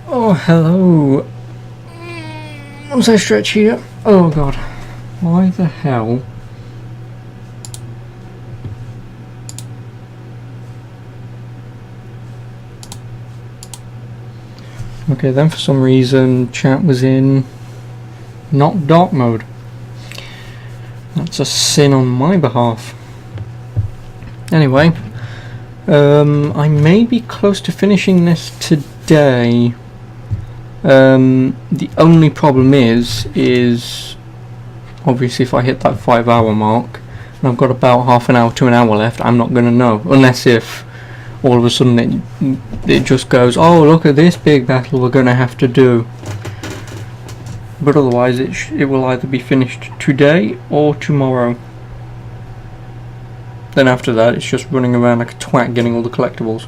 Oh, hello. Once I stretch here. Oh god. Why the hell? Okay, then for some reason chat was in not dark mode. That's a sin on my behalf. Anyway, I may be close to finishing this today. The only problem is obviously if I hit that 5-hour mark and I've got about half an hour to an hour left, I'm not going to know, unless if all of a sudden it just goes, oh look at this big battle we're going to have to do. But otherwise it will either be finished today or tomorrow. Then after that it's just running around like a twat getting all the collectibles.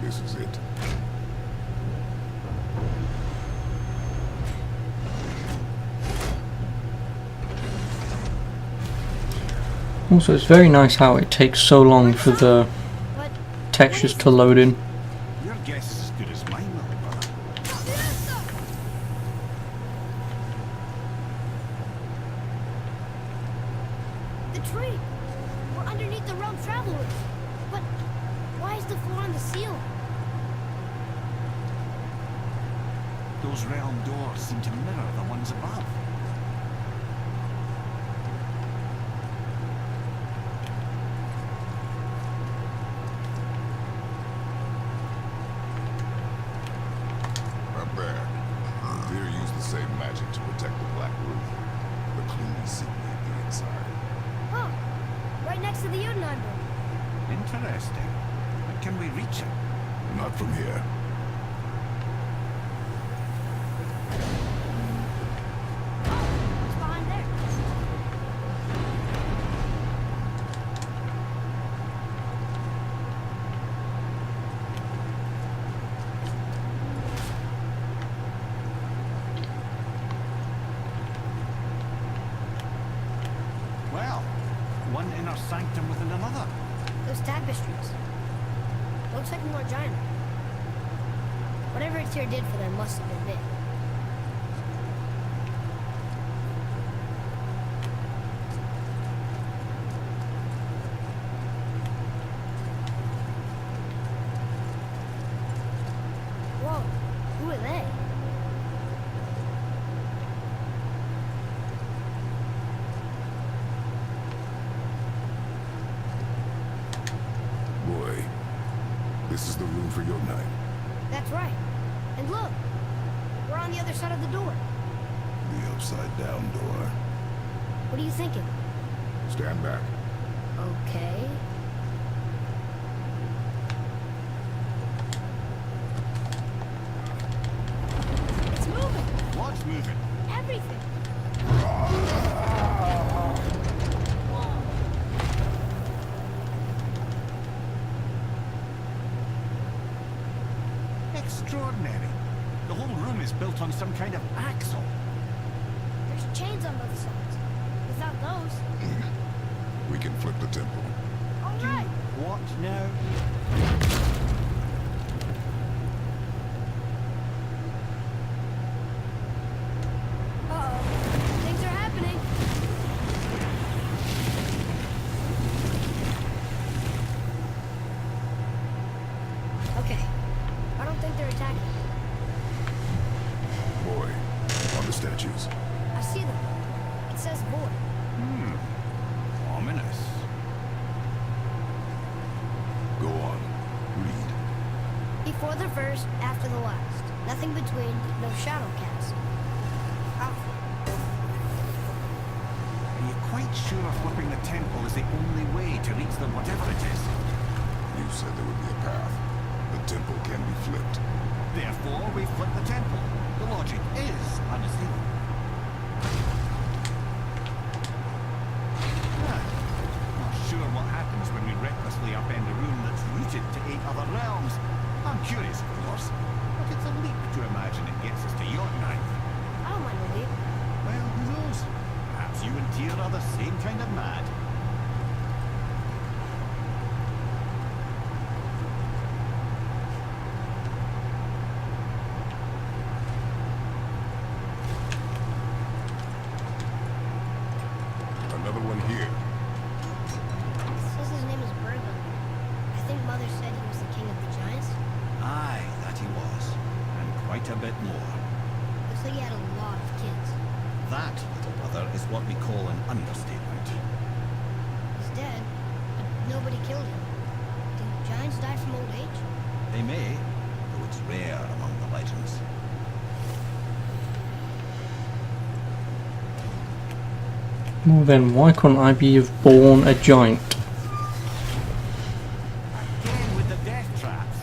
This is it. Also, it's very nice how it takes so long for the textures to load in. Your guess is as good as mine, little brother. The tree! We're underneath the realm travelers. But why is the floor on the ceiling? Those realm doors seem to mirror the ones above. Not bad. Deer use the same magic to protect the black roof. The clean secret at the inside. Huh. Right next to the Udenheim room. Interesting. But can we reach it? Not from here. It's behind there. Well, one inner sanctum within another. Those tapestries. Looks like more giant. Whatever it's here did for them must have been big. Whoa, who are they? Boy, this is the room for your night. That's right. And look, we're on the other side of the door. The upside down door. What are you thinking? Stand back. Okay. It's moving! What's moving? Everything! Extraordinary. The whole room is built on some kind of axle. There's chains on both sides. Without those... We can flip the temple. All right! What now? Uh-oh. Things are happening. Okay. I don't think they're attacking. Boy, on the statues. I see them. It says void. Ominous. Go on. Before the first, after the last. Nothing between, no shadow cast. Ah, Are you quite sure flipping the temple is the only way to reach them, whatever it is? You said there would be a path. The temple can be flipped. Therefore, we flip the temple. The logic is unassailable. Not sure what happens when we recklessly upend a rune that's rooted to 8 other realms. I'm curious, of course, but it's a leap to imagine it gets us to Jotunheim. I don't mind the leap. Well, who knows? Perhaps you and Tyr are the same kind of mad. Another one here. It says his name is Bergen. I think Mother said he was the king of the giants. Aye, that he was. And quite a bit more. Looks like he had a lot of kids. That, little brother, is what we call an understatement. He's dead, but nobody killed him. Do giants die from old age? They may, though it's rare among the legends. Well then, why couldn't I be born a giant? Again with the death traps.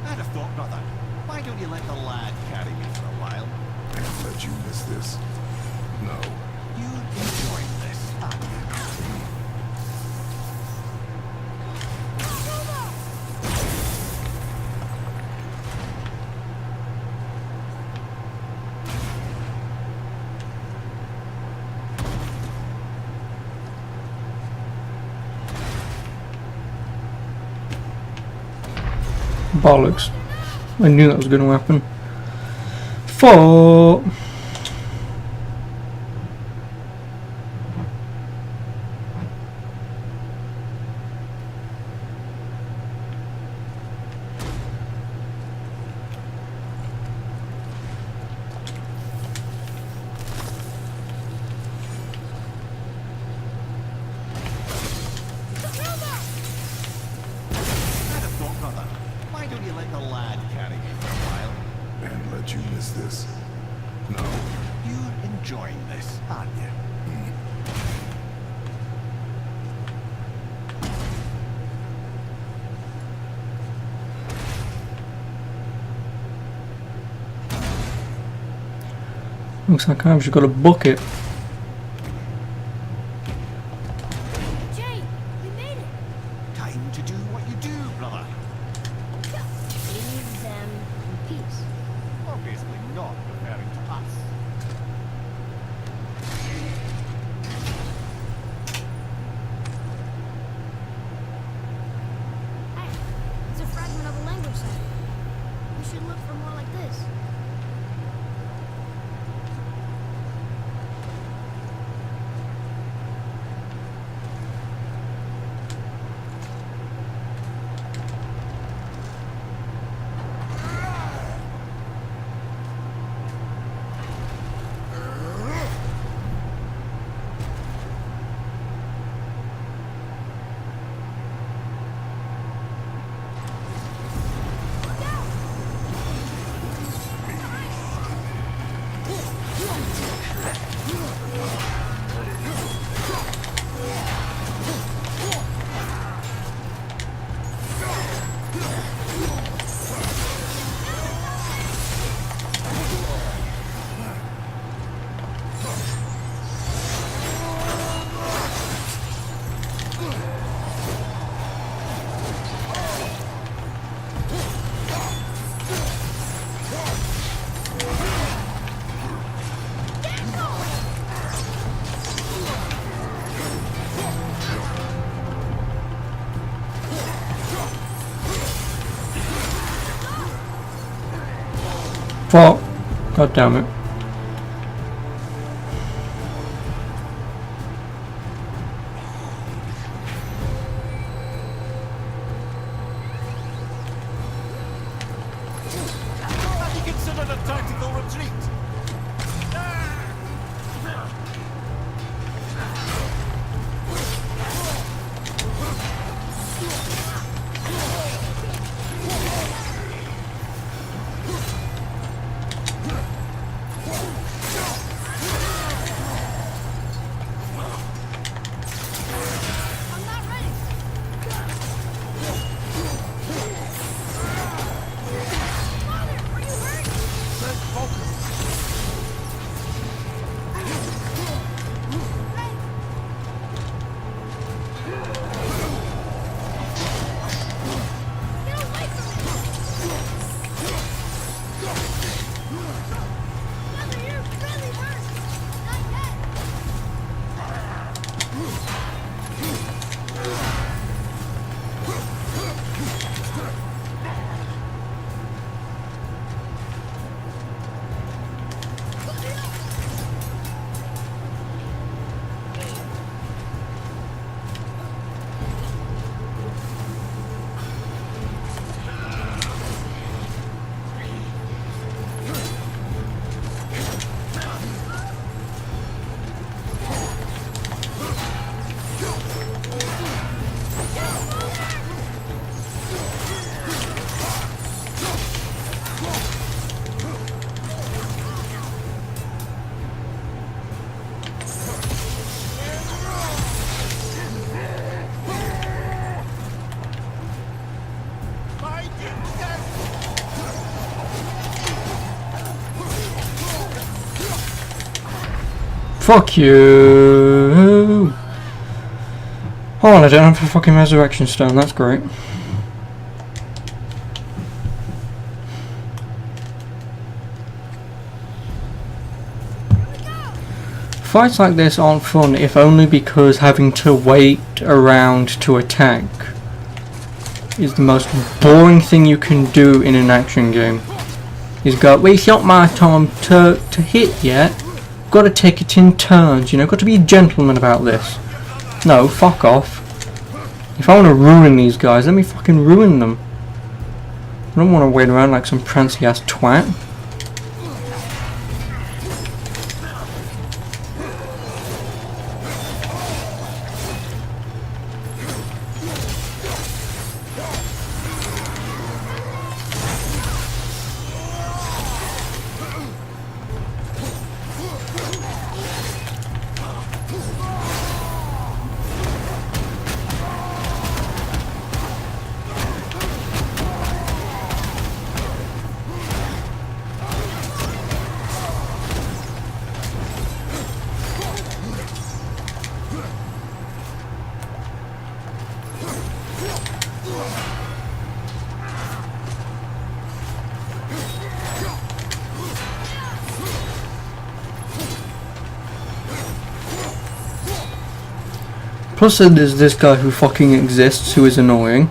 I'd have thought, brother, why don't you let the lad carry me for a while? Can't let you miss this. No. You're enjoying this, aren't you? Bollocks. I knew that was going to happen. Four. I'd have thought, brother, why don't you let the lad carry me for a while? And let you miss this. No. You're enjoying this, aren't you? Looks like I've just got a bucket. Jay, we made it! Time to do what you do, brother. Leave them in peace. Obviously not referring to us. Hey, it's a fragment of a language cipher. We should look for more like this. Fuck. God damn it. Have you considered a tactical retreat? I'm not ready. Father, are you hurt? Let's focus. Get away from me! Mother, you're really hurt! Not yet! Fuck you! Oh, I don't have a fucking resurrection stone, that's great. Fights like this aren't fun, if only because having to wait around to attack is the most boring thing you can do in an action game. Is go, well, it's not my time to hit yet. Got to take it in turns, you know, got to be a gentleman about this. No, fuck off. If I want to ruin these guys, let me fucking ruin them. I don't want to wait around like some prancy ass twat. Plus there's this guy who fucking exists who is annoying.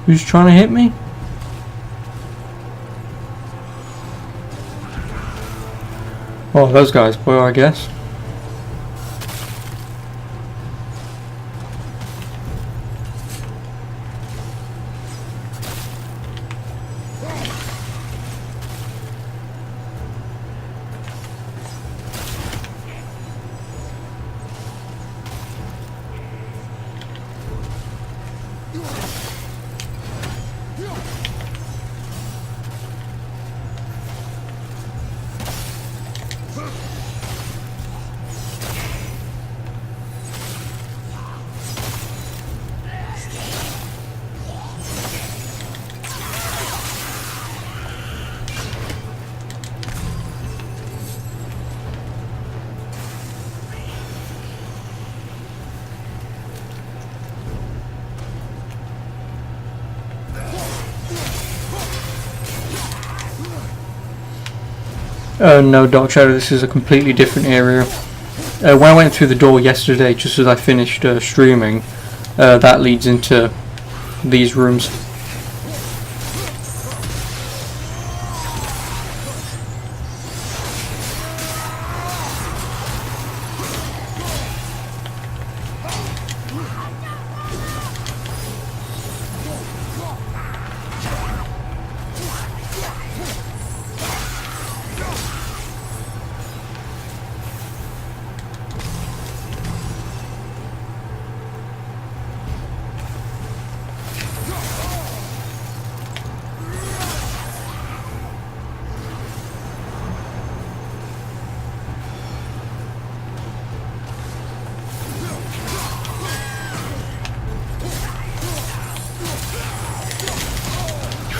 Who's trying to hit me? Oh, those guys, well, I guess. No, Dark Shadow, this is a completely different area. When I went through the door yesterday, just as I finished streaming, that leads into these rooms.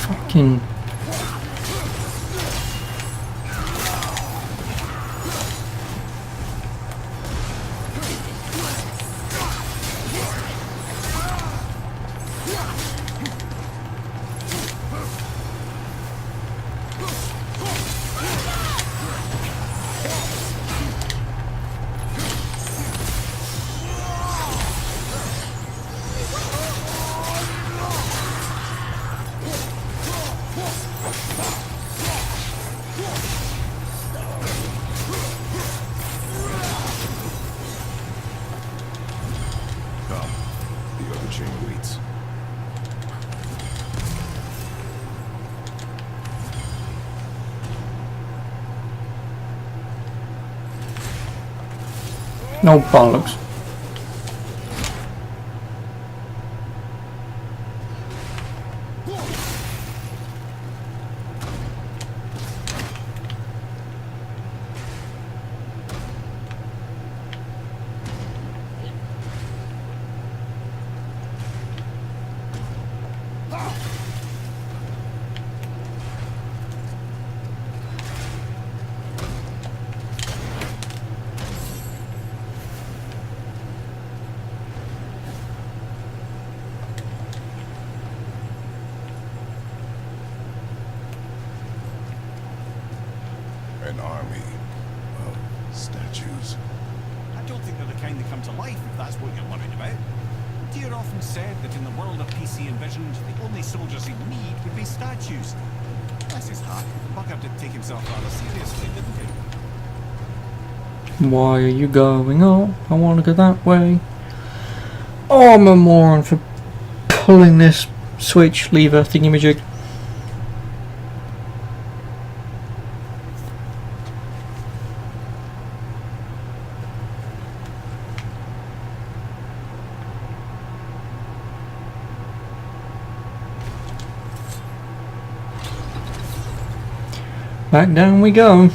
Fucking... Come. The other chain waits. No bollocks. An army of statues. I don't think they're the kind that come to life, if that's what you're worried about. Deer often said that in the world of PC envisioned, the only soldiers he'd need would be statues. Bless his heart, the bugger did take himself rather seriously, didn't he? Why are you going? Oh, I want to go that way. Oh, I'm a moron for pulling this switch lever thingamajig. Back down we go.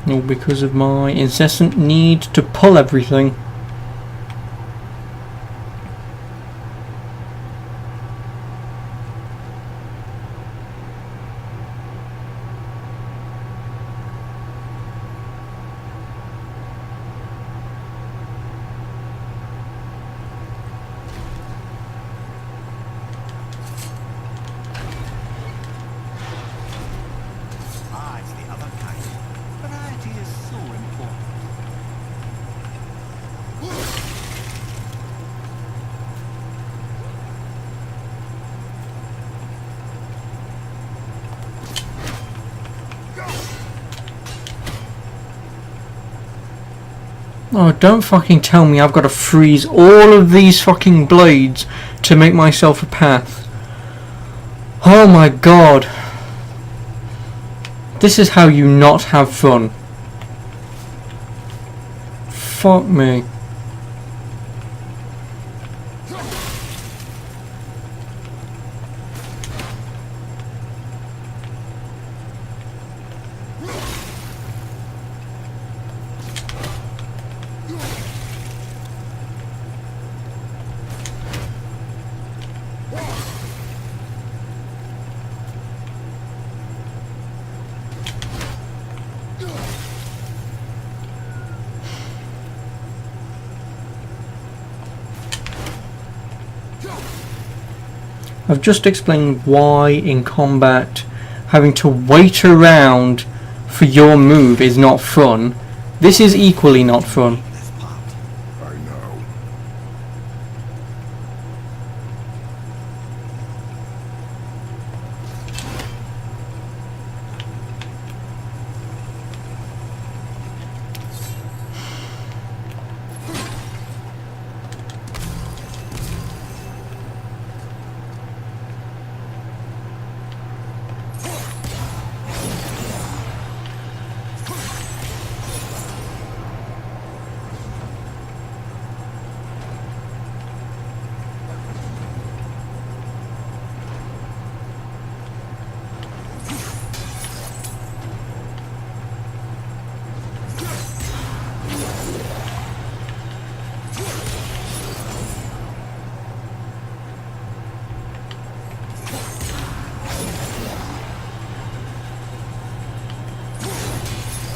All because of my incessant need to pull everything. Ah, it's the other kind. Variety is so important. Oh, don't fucking tell me I've got to freeze all of these fucking blades to make myself a path. Oh my god. This is how you not have fun. Fuck me. I've just explained why in combat having to wait around for your move is not fun. This is equally not fun. This part. I know.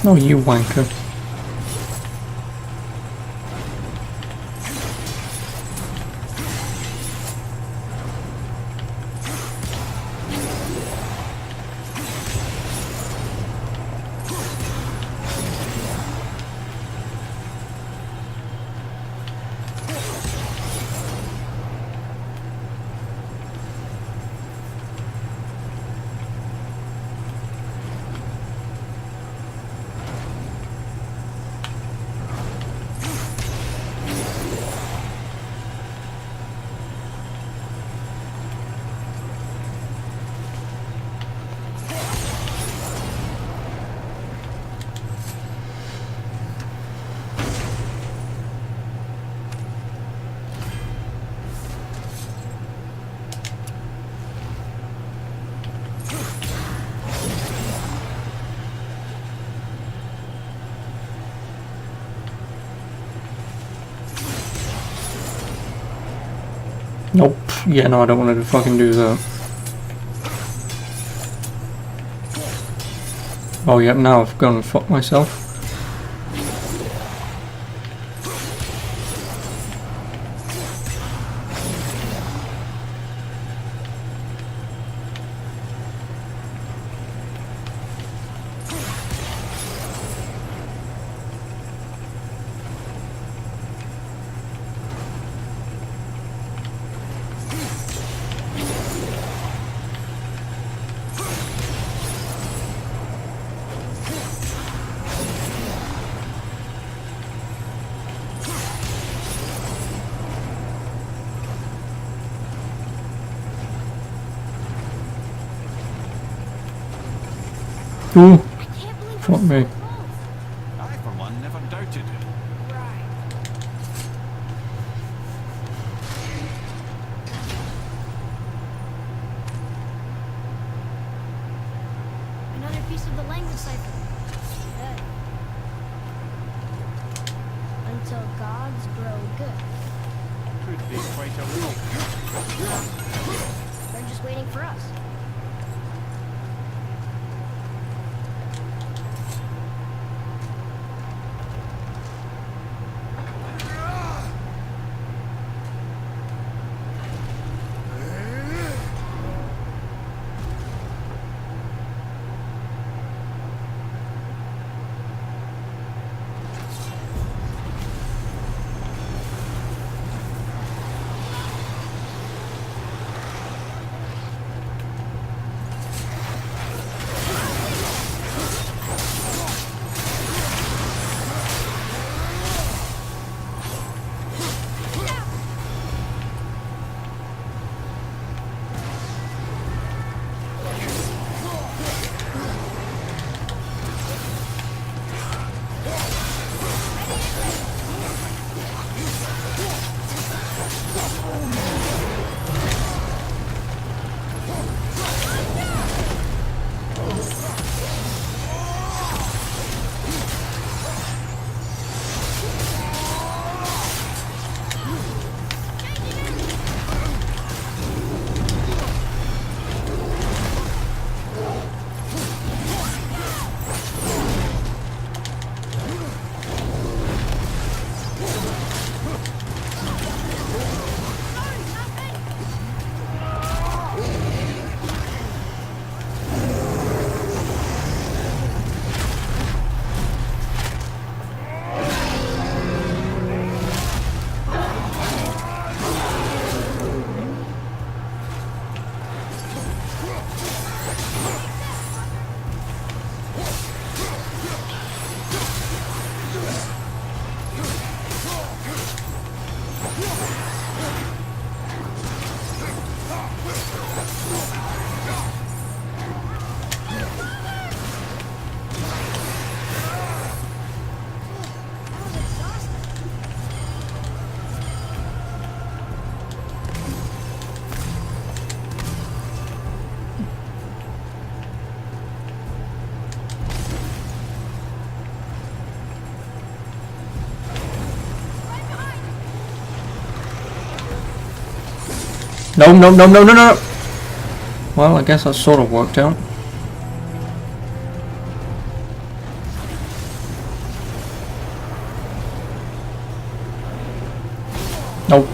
Oh, you wanker. Nope. Yeah, no, I don't want to fucking do that. Oh, yep, now I've gone and fucked myself. Ooh, I can't believe fuck me. I, for one, never doubted it. Right. Another piece of the language cipher. Good. Until gods grow good. Could be quite a real. They're just waiting for us. No, no, no, no, no, no! Well, I guess that sort of worked out. Nope.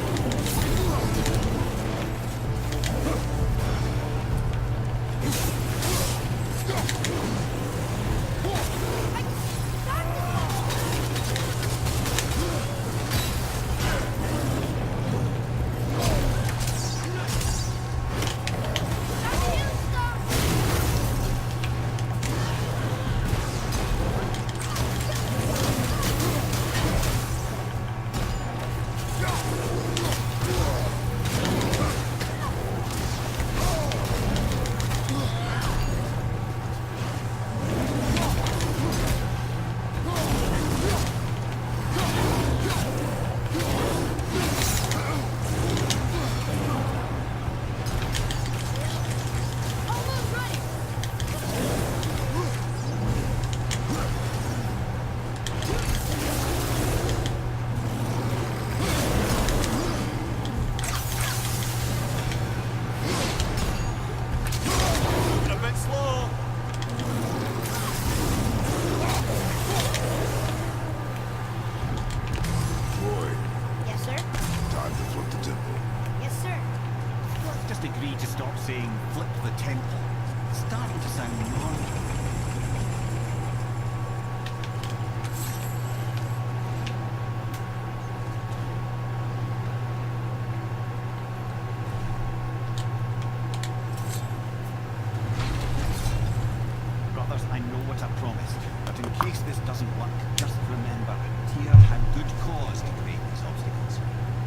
A bit slow. Boy, Yes, sir? time to flip the temple. Yes, sir. Let's just agree to stop saying flip the temple. It's starting to sound normal. Brothers, I know what I promised, but in case this doesn't work, just remember, Tyr had good cause to create these obstacles.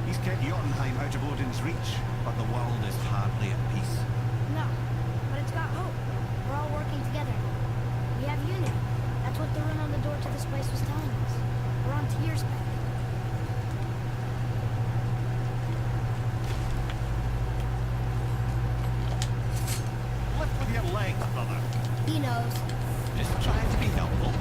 He's kept Jotunheim out of Odin's reach, but the world is hardly at peace. No, but it's got hope. We're all working together. We have unity. That's what the rune on the door to this place was telling us. We're on Tyr's path. Lift with your leg, brother. He knows. Just trying to be helpful.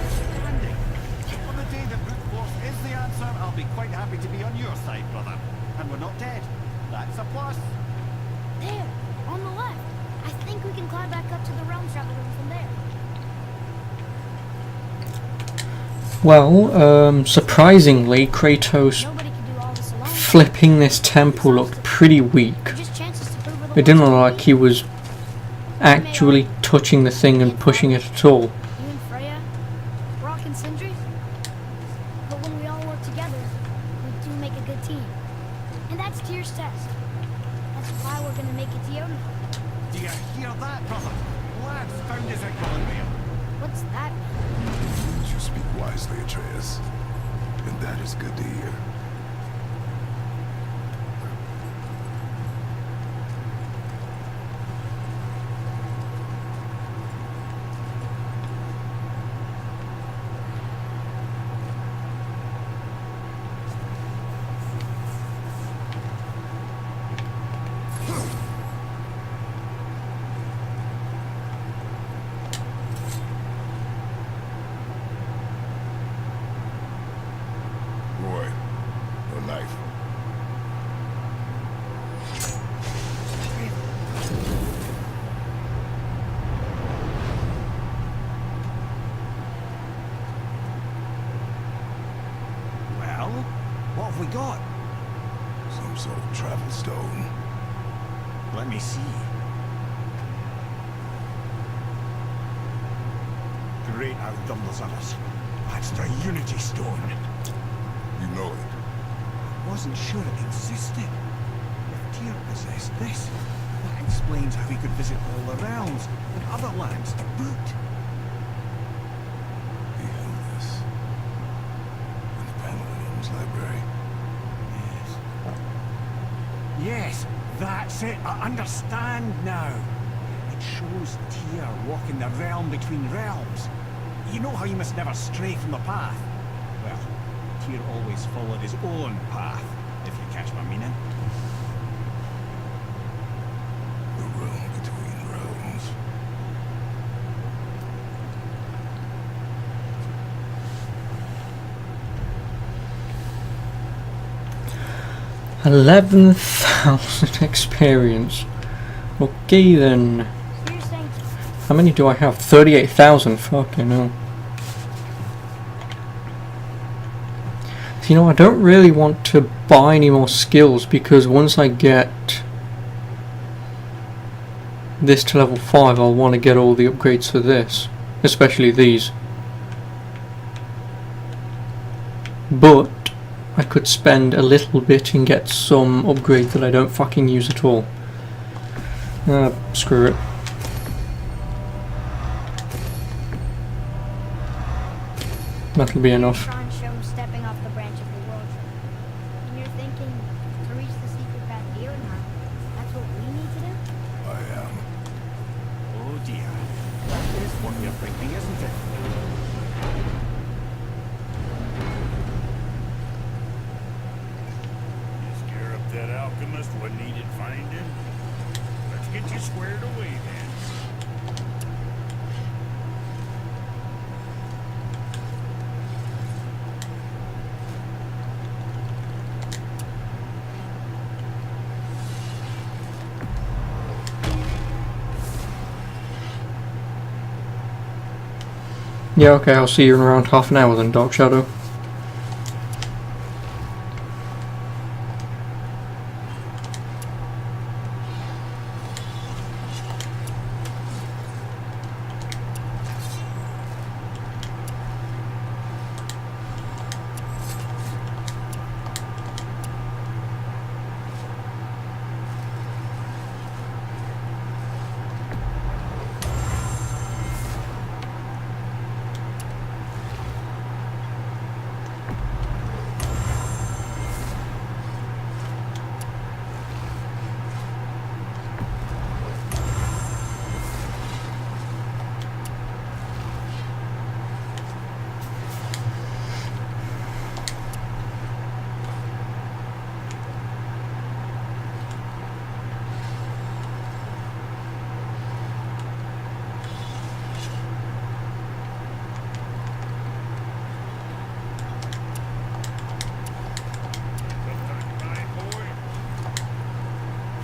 Standing. On the day that brute force is the answer, I'll be quite happy to be on your side, brother. And we're not dead. That's a plus. There, on the left. I think we can climb back up to the realm travel room from there. Well, surprisingly, Kratos Nobody can do all this alone. flipping this temple looked pretty weak. Just chances to prove we're the It didn't ones look who like he was actually touching the thing and pushing it at all. You and Freya, Brock and Sindri. But when we all work together, we do make a good team. And that's Tyr's test. That's why we're gonna make it to Jotunheim. Do you hear that, brother? Lads found his equilibrium. What's that? You speak wisely, Atreus. And that is good to hear. Roy, a knife. Well, what have we got? Some sort of travel stone. Let me see. Great outdone those others. That's the Unity Stone. You know it. I wasn't sure it existed. If Tyr possessed this, that explains how he could visit all the realms and other lands to boot. He held this. In the Panorama's library. Yes, that's it. I understand now. It shows Tyr walking the realm between realms. You know how you must never stray from the path? Well, Tyr always followed his own path, if you catch my meaning. The realm between realms. $11,000 experience. Okay then. So you're saying How many do I have? 38,000. Fucking hell. So, you know, I don't really want to buy any more skills because once I get this to level 5, I'll want to get all the upgrades for this, especially these. But I could spend a little bit and get some upgrades that I don't fucking use at all. Screw it. That'll be enough. Tron show him stepping off the branch of the world tree. And you're thinking to reach the secret path here now. That's what we need to do? I am. Oh dear. That is what you're thinking, isn't it? You scare up that alchemist what needed finding? Let's get you squared away then. Yeah, okay, I'll see you in around half an hour then, Dark Shadow.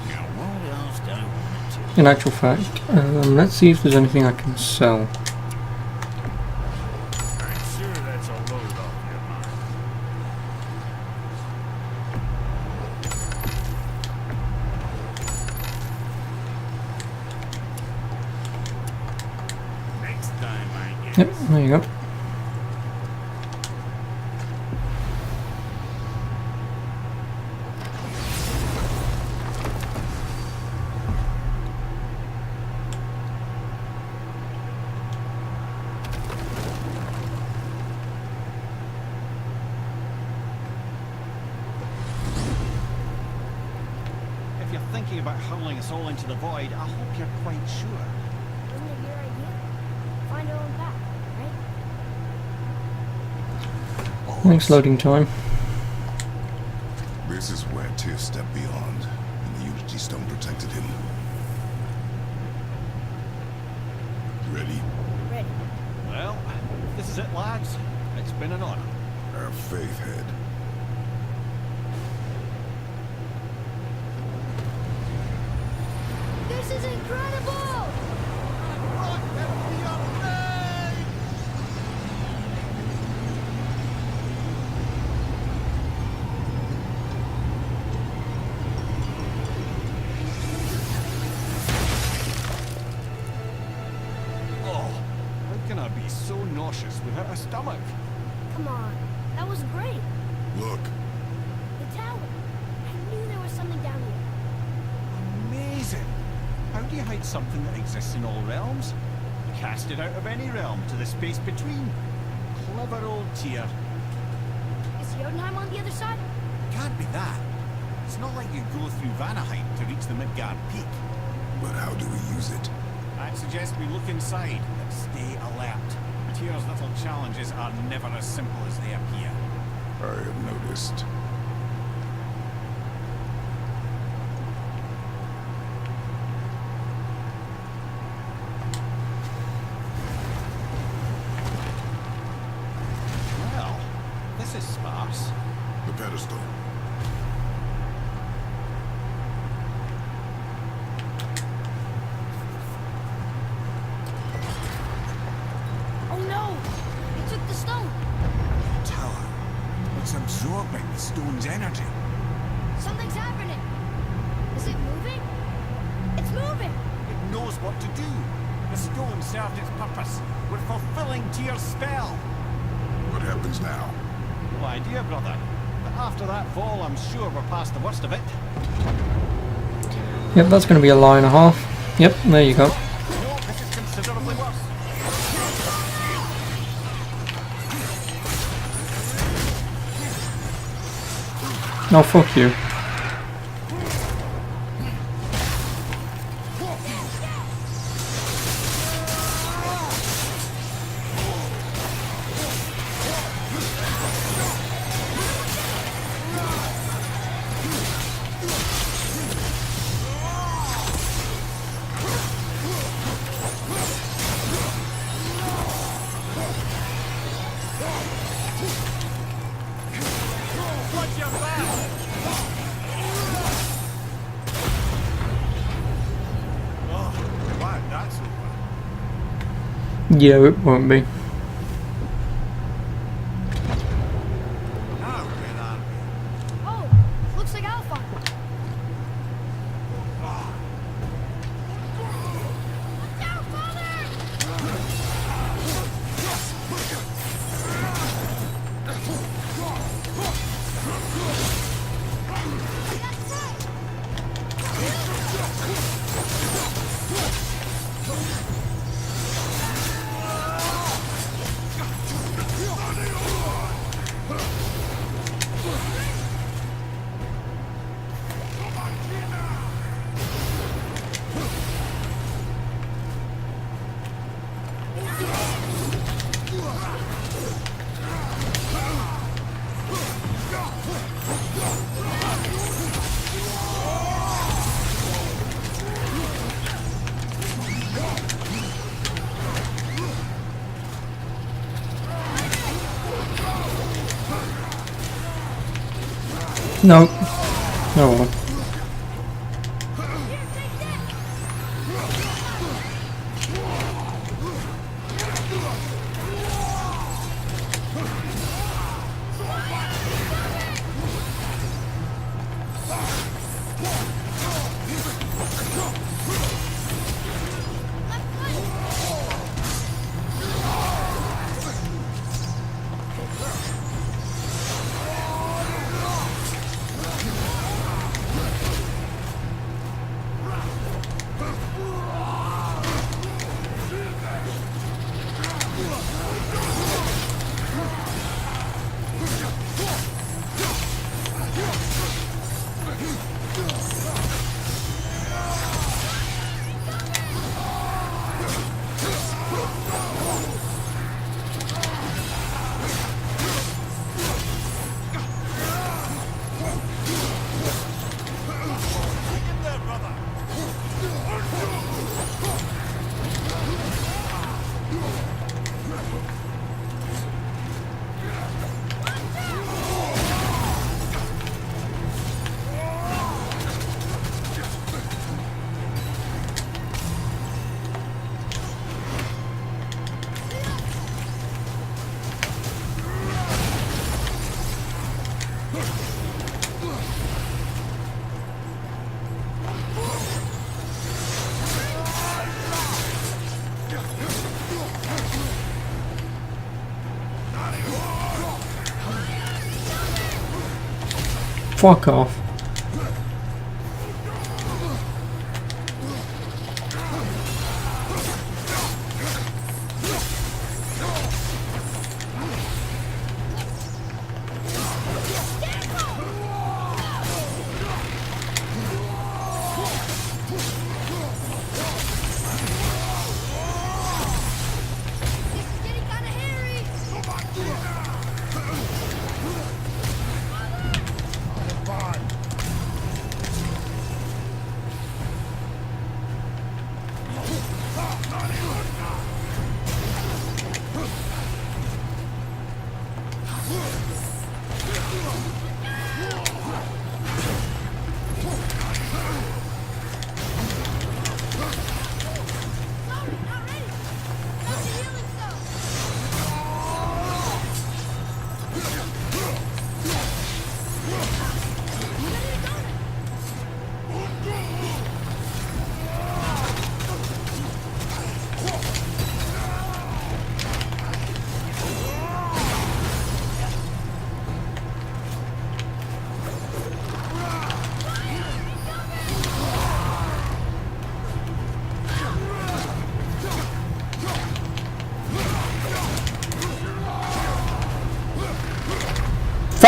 Now what else do I want to? In actual fact, let's see if there's anything I can sell. I'm sure that's a load off your mind. Next time I guess. Yep, there you go. If you're thinking about hurling us all into the void, I hope you're quite sure. Wasn't it your idea? Find our own path, right? Thanks, loading time. This is where Tyr stepped beyond, and the Unity Stone protected him. Ready? Ready. Well, this is it, lads. It's been an honor. Our faith head. This is incredible! Oh, how can I be so nauseous without a stomach? Come on, that was great. Look, The tower. I knew there was something down here. Amazing. How do you hide something that exists in all realms? Cast it out of any realm to the space between. Clever old Tyr. Is Jotunheim on the other side? Can't be that. It's not like you go through Vanaheim to reach the Midgard Peak. but how do we use it? I'd suggest we look inside and stay alert. Tyr's little challenges are never as simple as they appear. I have noticed. Well, this is sparse. The pedestal. Oh no! It took the stone. Tower. It's absorbing the stone's energy. Something's happening. Is it moving? It's moving! It knows what to do. The stone served its purpose. We're fulfilling Tyr's spell. What happens now? No idea, brother. But after that fall, I'm sure we're past the worst of it. Yep, that's going to be a lie and a half. Yep, there you go. No, this is considerably worse. No, fuck you. Watch your back! Oh, glad that's over. Yeah, it won't be. Now where are we? Oh, looks like Alpha. Watch out, Father! That's it! No. No. Fuck off. This is getting kind of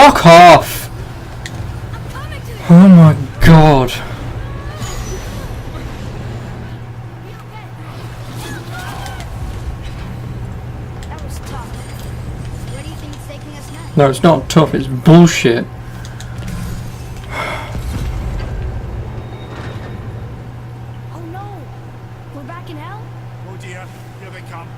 Fuck off! I'm coming to you. Oh my god. You okay? That was tough. Where do you think it's taking us next? No, it's not tough, it's bullshit. Oh no! We're back in hell? Oh dear, here they come.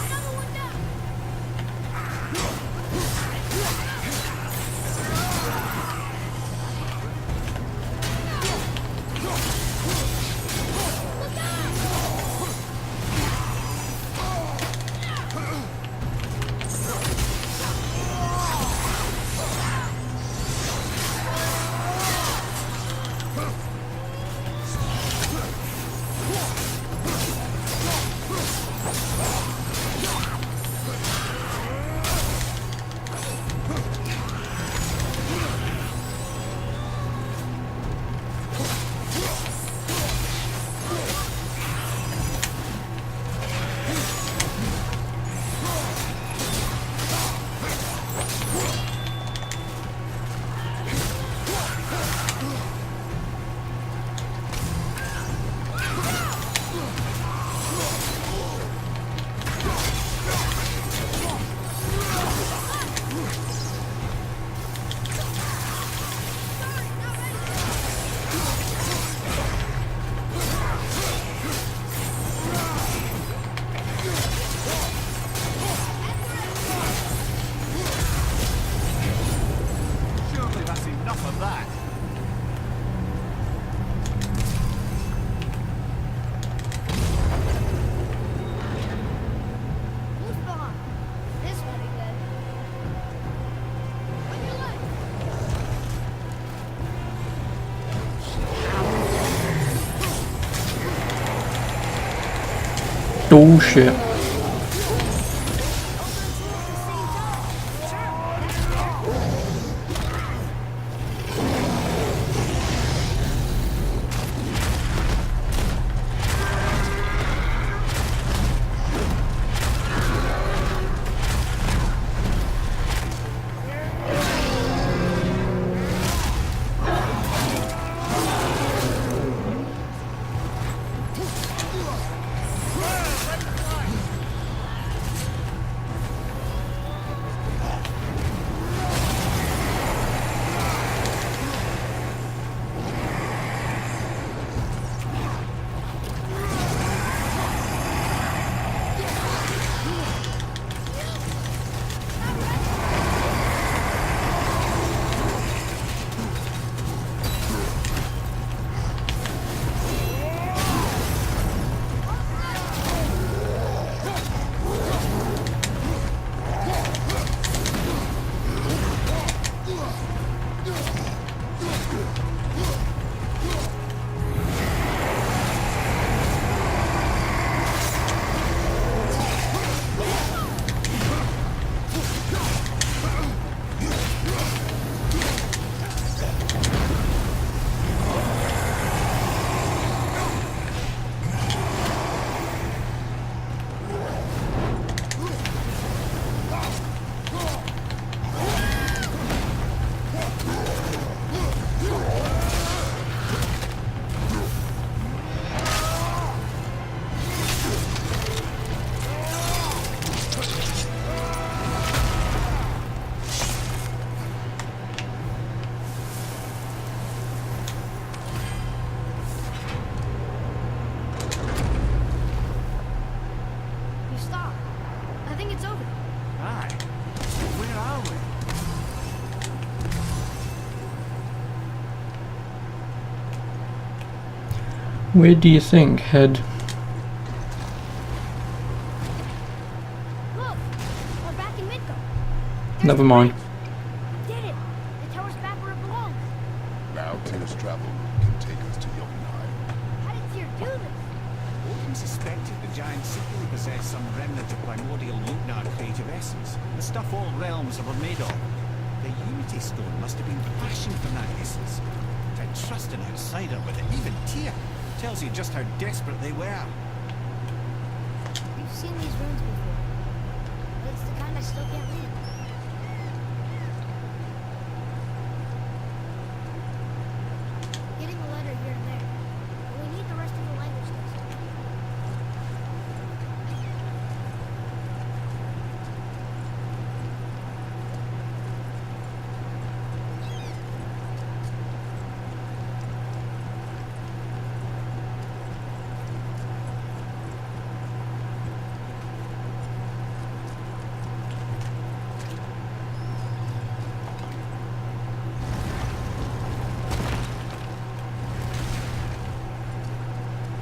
Another one down! Surely that's enough of that. Who's behind? This one again. On your left! Bullshit. You stop. I think it's over. Aye. Where are we? Where do you think, Head? Look! We're back in Midgard. Never mind. We did it! The tower's back where it belongs. Now Tyr's travel route can take us to Jotunheim. How did Tyr do this? Odin suspected the giants secretly possessed some remnant of primordial Jotnar creative essence, the stuff all realms were made of. The Unity Stone must have been fashioned from that essence. To trust an outsider with it, even Tyr, tells you just how desperate they were. We've seen these runes before, but it's the kind I still can't read. Getting a letter here and there, but we need the rest of the language text.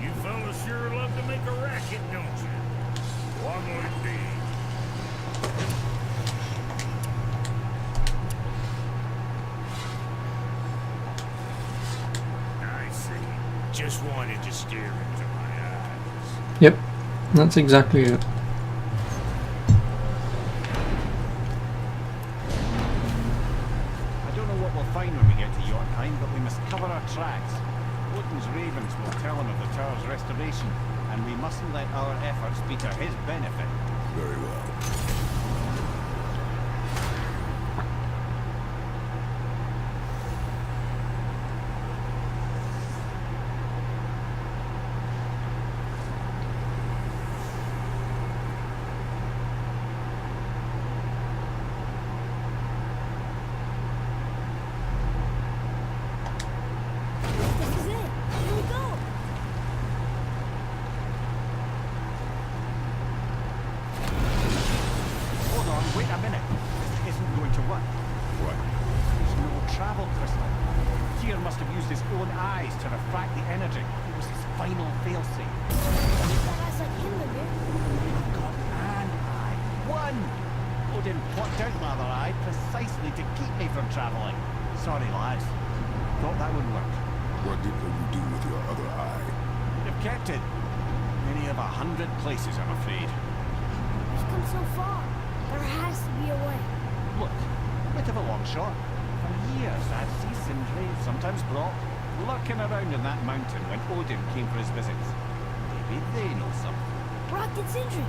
You fellas sure love to make a racket, don't you? What'll it be? I see. Just wanted to stare into my eyes. Yep, that's exactly it. I don't know what we'll find when we get to Jotunheim, but we must cover our tracks. Odin's ravens will tell him of the tower's restoration, and we mustn't let our efforts be to his benefit. Very well. This is it. Here we go. Hold on, wait a minute. This isn't going to work. What? There's no travel crystal. Tyr must have used his own eyes to refract the energy. It was his final failsafe. That has like him in here. I've got an eye. One! Odin plucked out my other eye precisely to keep me from travelling. Sorry, lads. Thought that would work. What did you do with your other eye? Would have kept it. Many of 100 places, I'm afraid. We've come so far. There has to be a way. Look, bit of a long shot. For years I'd see Sindri, sometimes Brock, lurking around in that mountain when Odin came for his visits. Maybe they know something. Brock and Sindri.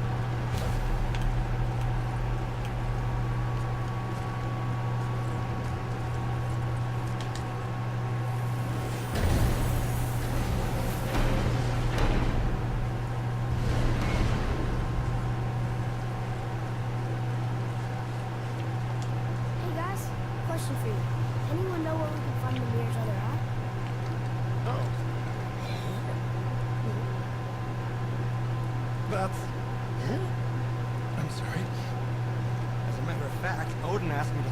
Hey guys, question for you. Anyone know where we can find the mirror's other eye? Oh. That's... I'm sorry. As a matter of fact, Odin asked me to...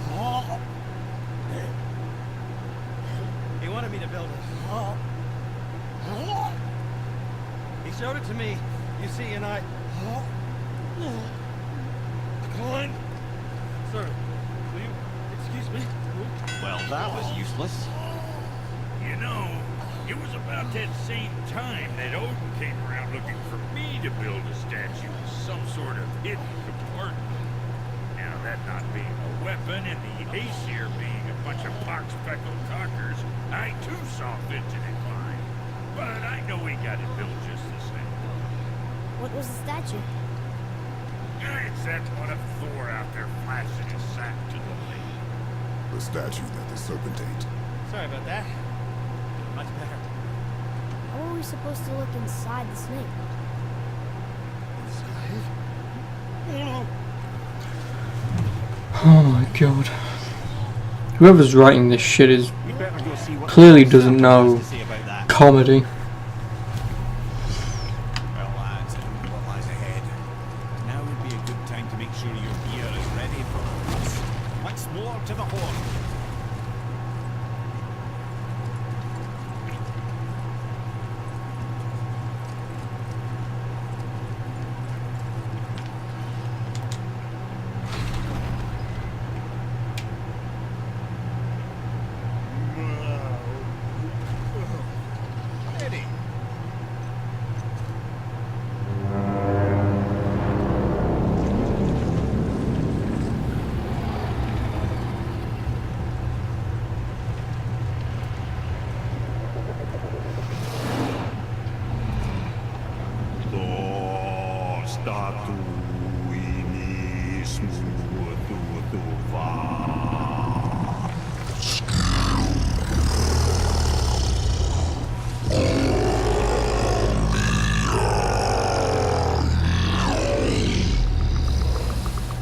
He wanted me to build it. He showed it to me, you see, and I... Declined. Sir, will you excuse me? Well, that was useless. You know, it was about that same time that Odin came around looking for me to build a statue with some sort of hidden compartment. Now, that not being a weapon and the Aesir being a bunch of pox-speckled cockers, I too saw fit to decline. But I know we got it built just the same. What was the statue? It's that one of Thor out there flashing his sack to the lake. The statue that the serpent ate. Sorry about that. Much better. How are we supposed to look inside the snake? Inside? Oh my god. Whoever's writing this shit is We'd better go see what clearly the doesn't know has to say about that. comedy. Well, lads, I don't know what lies ahead. Now would be a good time to make sure your gear is ready for us. Once more to the horn. Ready.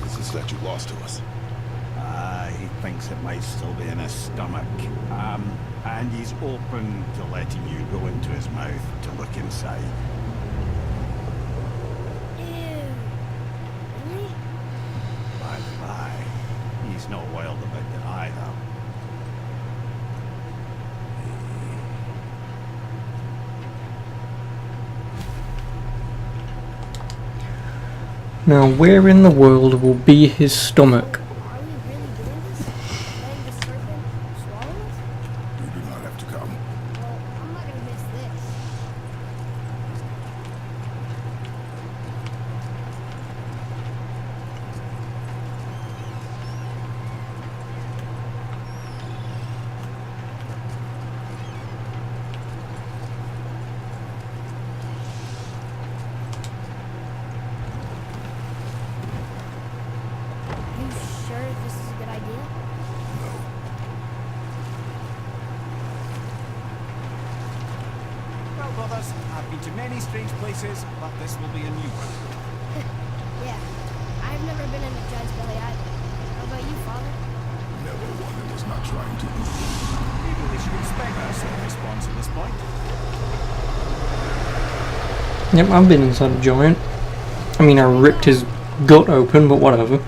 Is the statue lost to us? He thinks it might still be in his stomach. And he's open to letting you go into his mouth to look inside. Ew. Really? Bye. He's not wild about it either. Now, where in the world will be his stomach? Are we really doing this? Letting the serpent swallow us? You do not have to come. Well, I'm not gonna miss this. You sure this is a good idea? Well, brothers, I've been to many strange places, but this will be a new one. Yeah. I've never been in a giant's belly either. How about you, Father? Never one and was not trying to. Maybe we should expect our sort of response at this point. Yep, I've been inside a giant. I mean, I ripped his gut open, but whatever.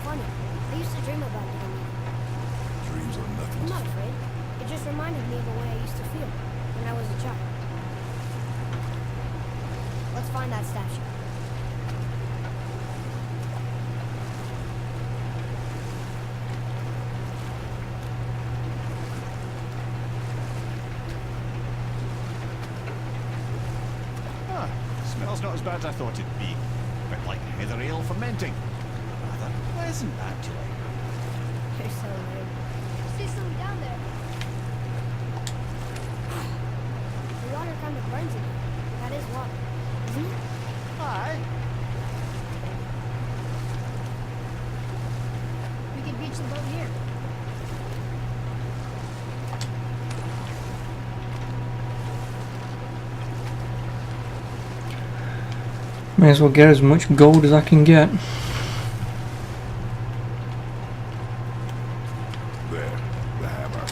Funny. I used to dream about doing that. Dreams are nothing. I'm not afraid. It just reminded me of the way I used to feel when I was a child. Let's find that statue. Smells not as bad as I thought it'd be. A bit like heather ale fermenting. Rather pleasant, actually. You're so lame. I see something down there. The water kind of burns in here. That is water, isn't it? Aye. We could beach the boat here. May as well get as much gold as I can get. There, the hammer.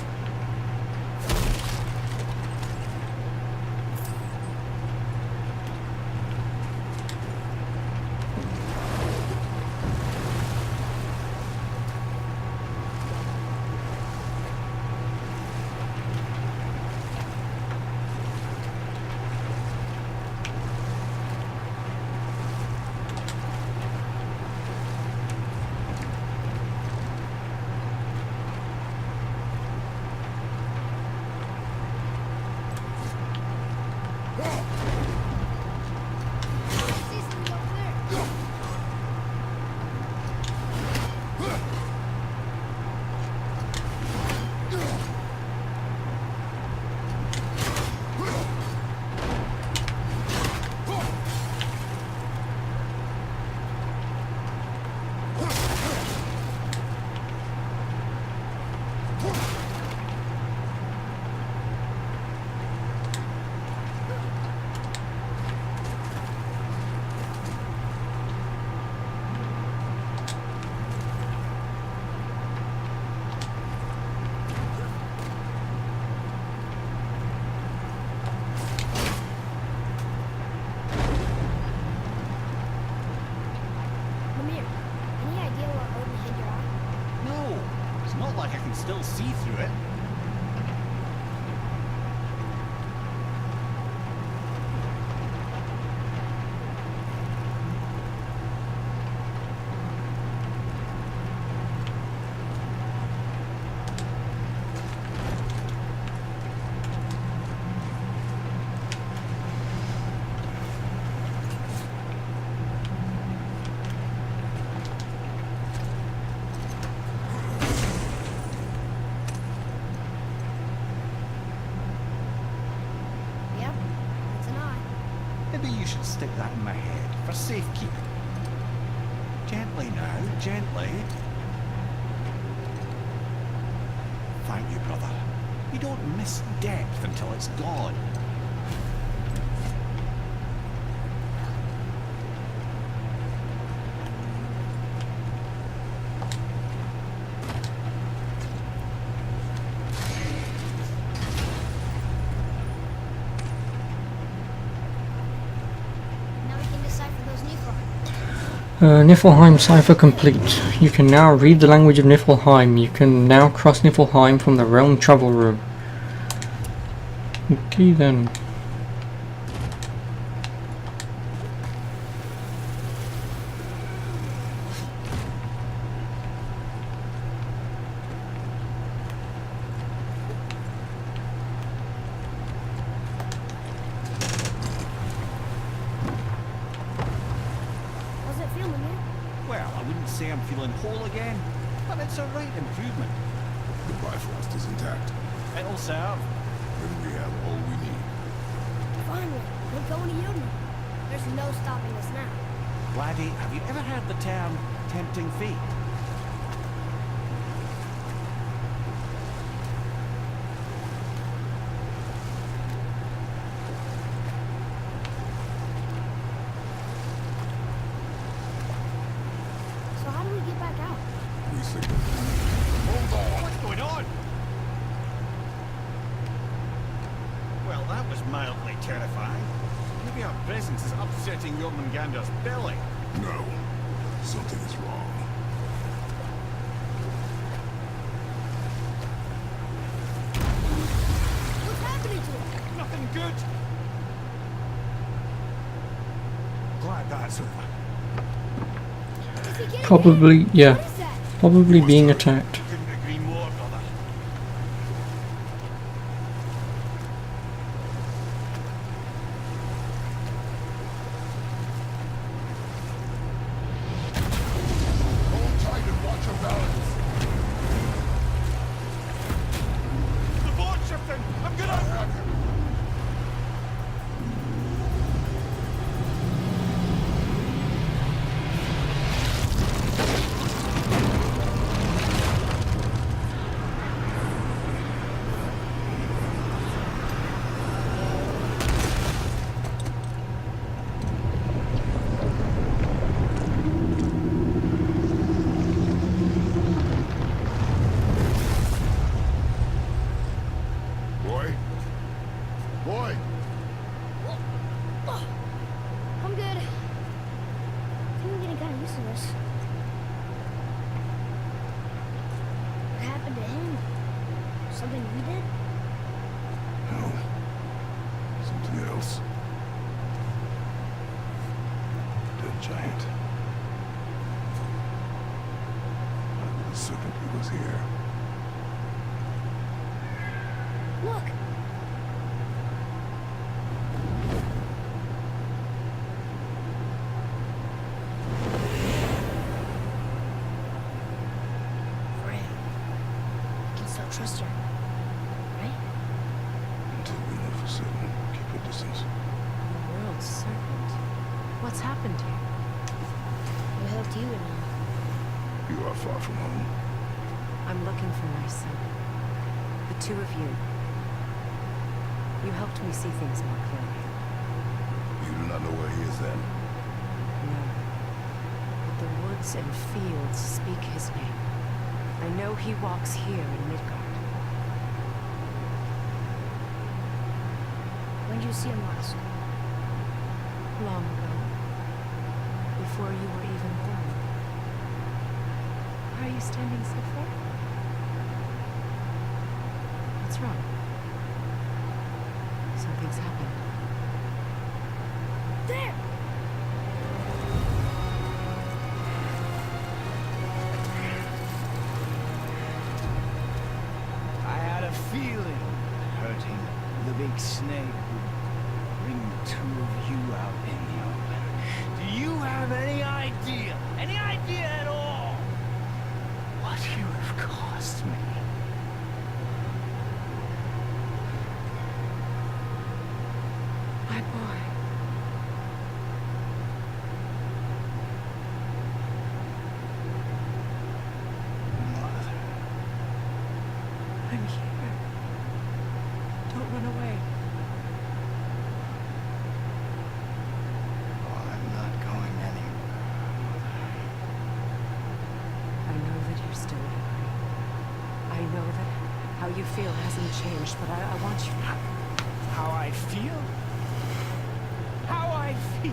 See something over there. Lemire, any idea what Odin hid your eye? No, it's not like I can still see through it. Maybe you should stick that in my head for safekeeping. Gently now, gently. Thank you, brother. You don't miss depth until it's gone. Now we can decipher those Niflheim. Niflheim cipher complete. You can now read the language of Niflheim. You can now cross Niflheim from the realm travel room. Okay then. How's it feeling here? Well, I wouldn't say I'm feeling whole again, but it's a right improvement. The Bifrost is intact. It'll serve. Then we have all we need. Finally, we're going to Union. There's no stopping us now. Laddie, have you ever heard the term tempting fate? So how do we get back out? We signal. Hold on! What's going on? Well, that was mildly terrifying. Maybe our presence is upsetting Jormungandr's belly. No. Something is wrong. What's happening to him? Nothing good. Glad that's over. Is he getting Probably, hit? yeah. What is that? Probably being attacked. Couldn't agree more, brother. Hold tight and watch your balance. The boat's shifting! I'm gonna... Boy? Boy! I'm good. I think I'm getting kind of used to this. What happened to him? Something we did? No. Something else. Dead giant. The second he was here. Look! Freya. I can still trust her. Right? Until we know for certain, keep your distance. The world's serpent. What's happened to you? We helped you and You are far from home. I'm looking for my son. The two of you. You helped me see things more clearly. You do not know where he is then? No. But the woods and fields speak his name. I know he walks here in Midgard. when did you see him last? Long ago. Before you were even born. Why are you standing so far? What's wrong? Something's happened. There! I had a feeling hurting the big snake would bring the two of you out in the open. Do you have any idea at all, what you have cost me? My boy. still angry. I know that how you feel hasn't changed, but I want you to... How I feel? How I feel?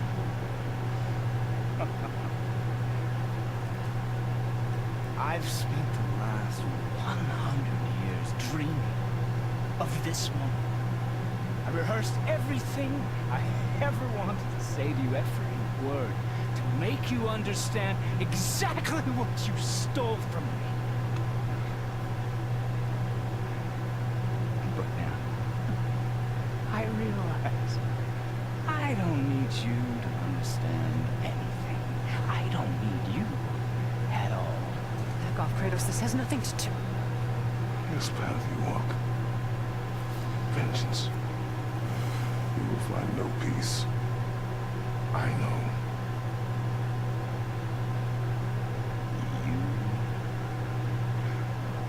I've spent the last 100 years dreaming of this moment. I rehearsed everything I ever wanted to say to you, every word, to make you understand exactly what you stole from me. But now, I realize I don't need you to understand anything. I don't need you at all. Back off, Kratos. This has nothing to do... This path you walk, vengeance, you will find no peace. I know. You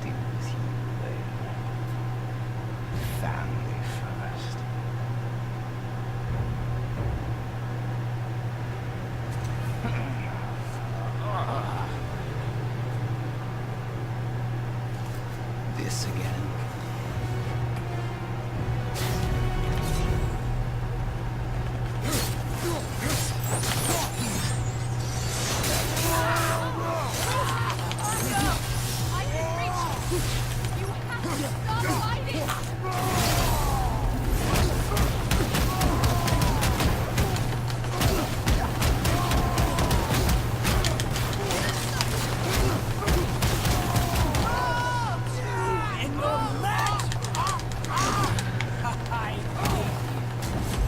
deal with you later. Family first. This again. I can reach you! You have to stop fighting!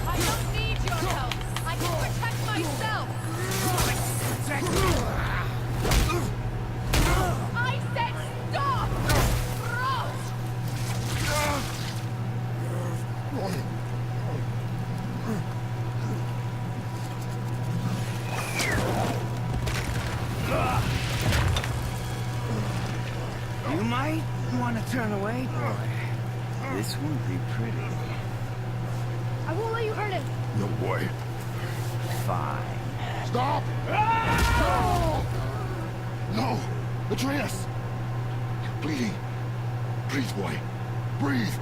I don't need your help! I can protect myself! I said stop! Throw! You might want to turn away, boy. This won't be pretty. I won't let you hurt him. No, boy. Fine. Stop! No! Atreus! You're bleeding. Breathe, boy. Breathe!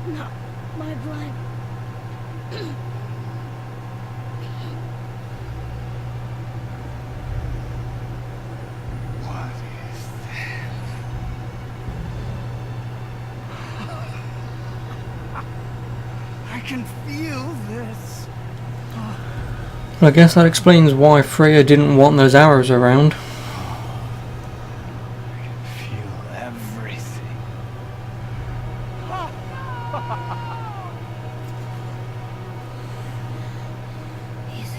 Not my blood. What is that? I can feel this. I guess that explains why Freya didn't want those arrows around. I can feel everything. He's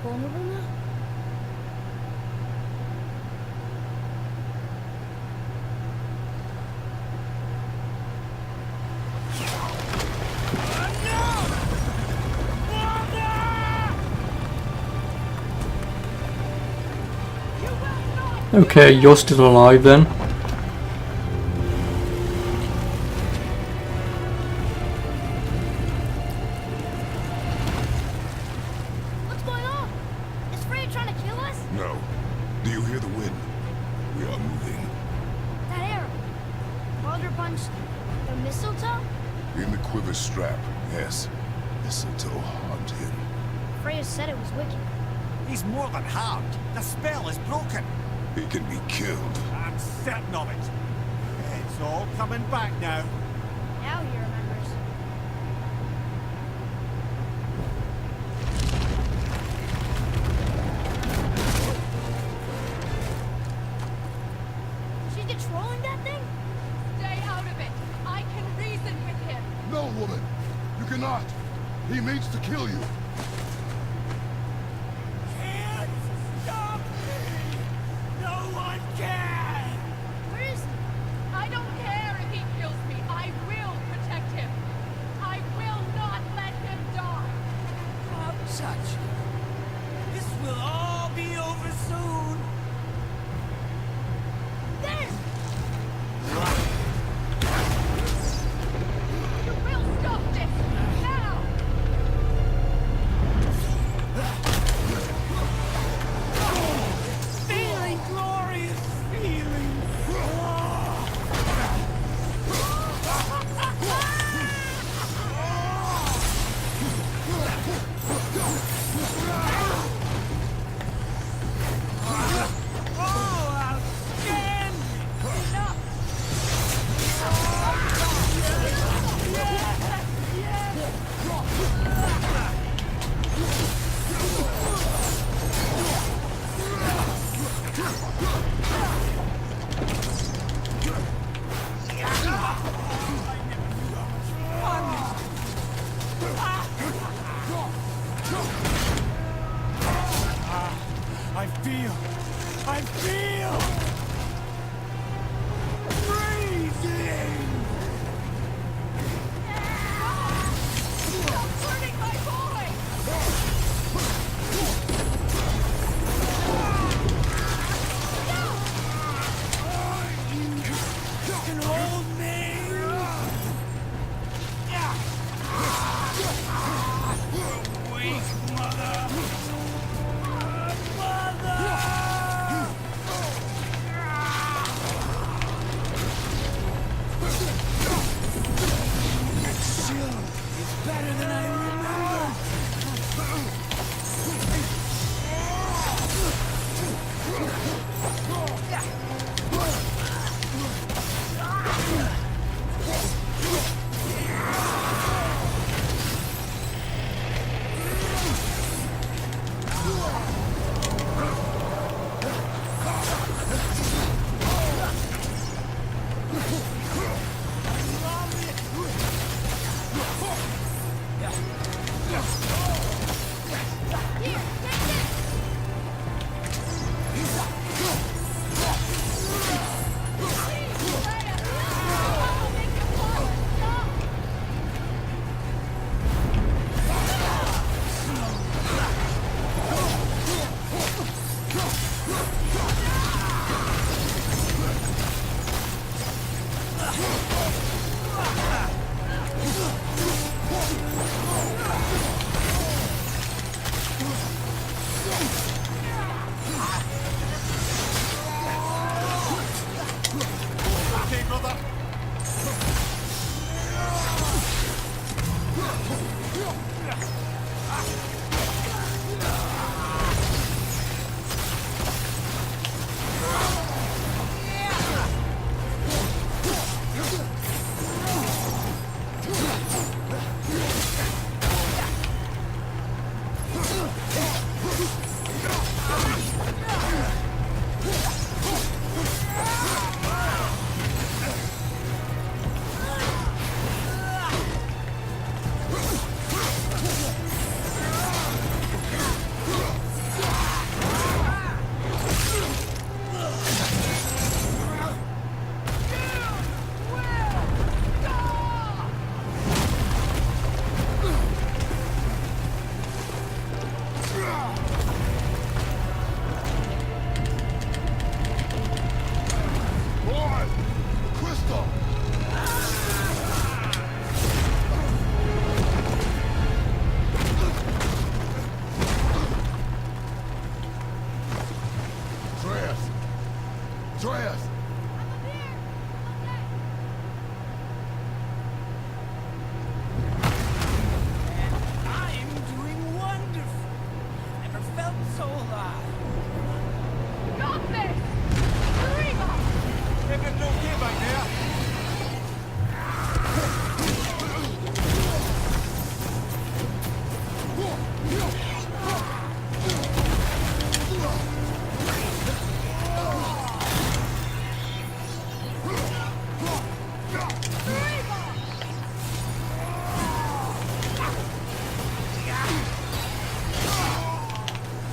vulnerable now? Okay, you're still alive then. What's going on? Is Freya trying to kill us? No. Do you hear the wind? We are moving. That arrow. Baldur punched the mistletoe? In the quiver strap, yes. Mistletoe harmed him. Freya said it was wicked. He's more than harmed. The spell is broken. He can be killed. I'm certain of it. It's all coming back now. Now he remembers. She's controlling that thing? Stay out of it! I can reason with him! No, woman! You cannot! He means to kill you! Can't stop me! No one can! Where is he? I don't care if he kills me! I will protect him! I will not let him die! Come touch me. This will all be over soon. There! You will stop this! Now! feel freezing. Stop hurting my boy! You can hold me. Weak mother. It's better than I remember. Okay, brother. Boy! Crystal! Andreas! Andreas! I'm doing wonderful. Never felt so alive. Stop this! Reba! Everything okay back there?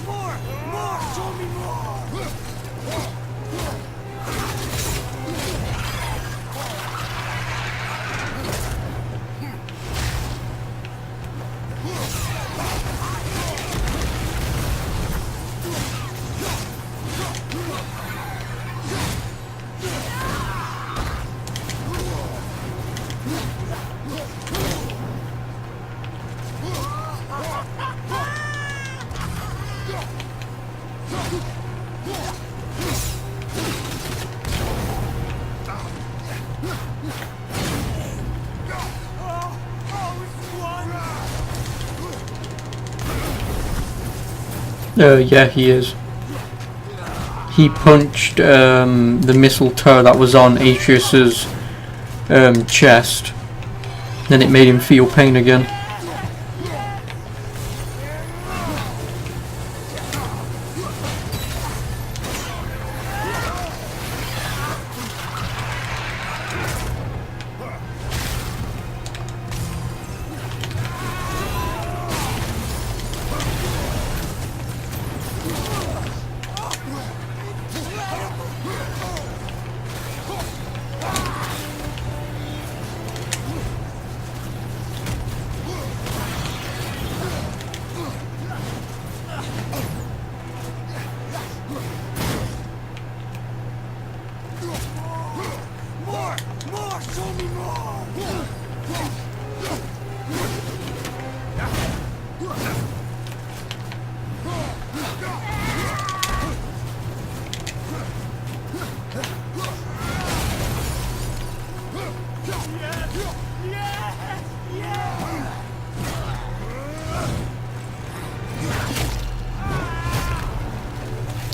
More! Show me more! Yeah, he is. He punched the mistletoe that was on Atreus's chest. Then it made him feel pain again.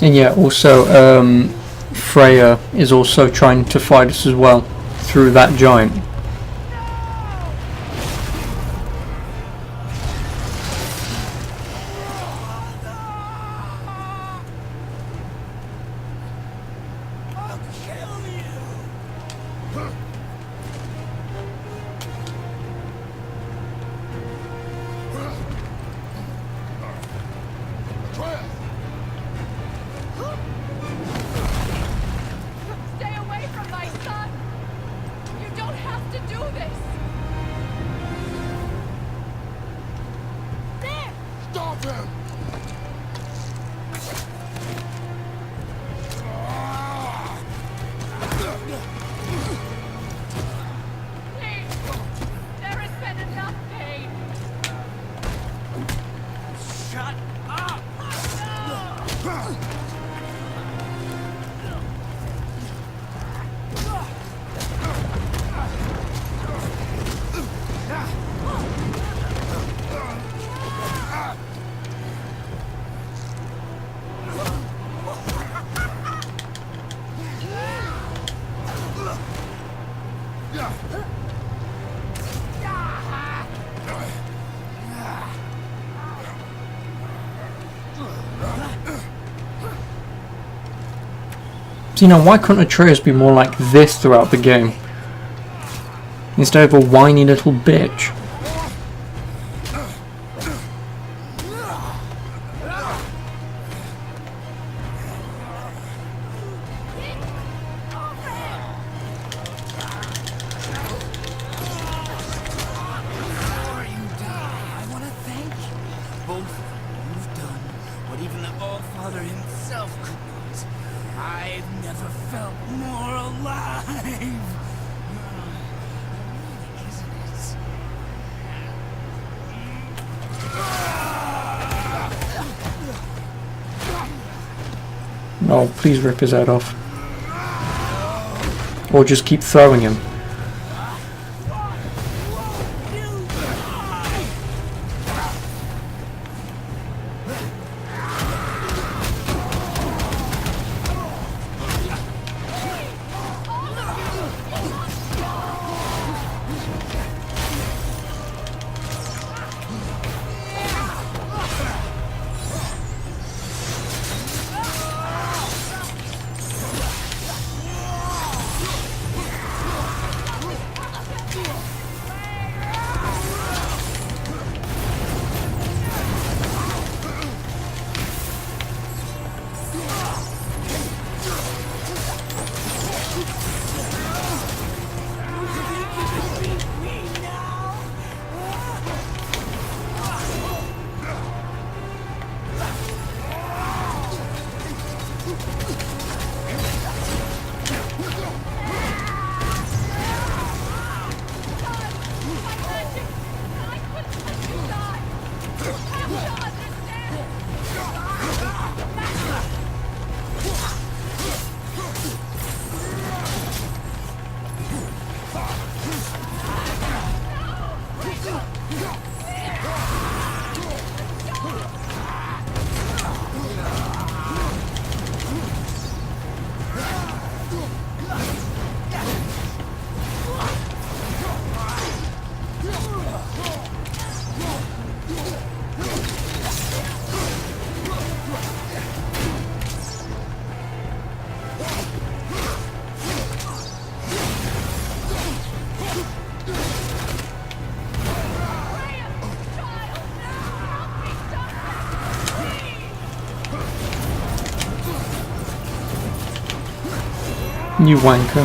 And yeah, also Freya is also trying to fight us as well through that giant. Stay away from my son! You don't have to do this! There! Stop him! Please! There has been enough pain! Shut up! So, why couldn't Atreus be more like this throughout the game? Instead of a whiny little bitch. Before you die, I want to thank you. Both of you. You've done what even the All-Father himself could not. I've never felt more alive. Isn't it? No, please rip his head off. Or just keep throwing him. You wanker.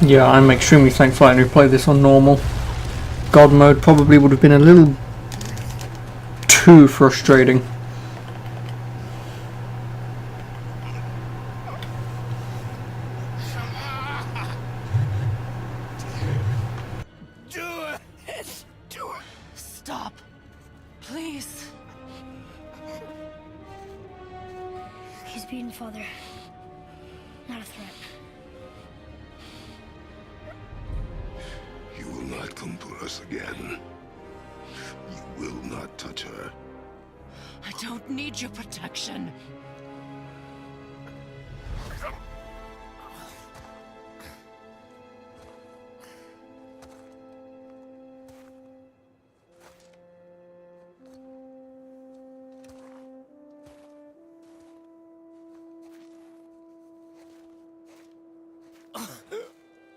Yeah, I'm extremely thankful I only played this on normal. God mode probably would have been a little too frustrating. Do it! Do it! Stop. Please. He's beaten, Father. Not a threat. You will not come to us again. You will not touch her. I don't need your protection.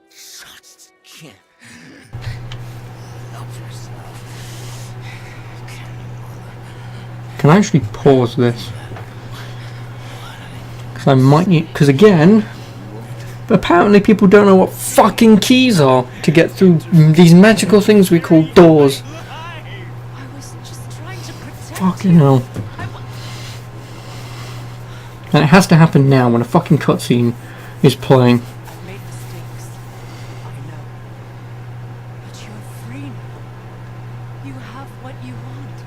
Just can't help yourself. Can I actually pause this? Because I might need... Because again, apparently people don't know what fucking keys are to get through these magical things we call doors. I was just trying to protect Fucking you. hell. And it has to happen now when a fucking cutscene is playing. I've made mistakes. I know. But you're free now. You have what you want.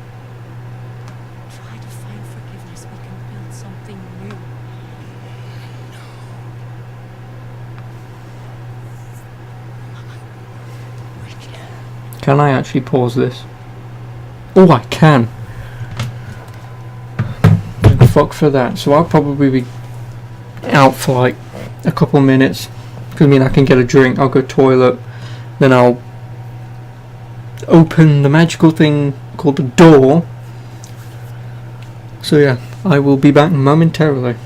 Try to find forgiveness. We can build something new. Can I actually pause this? Oh, I can. Fuck for that. So I'll probably be out for like a couple minutes. Because I mean I can get a drink, I'll go toilet, then I'll open the magical thing called the door. So yeah, I will be back momentarily.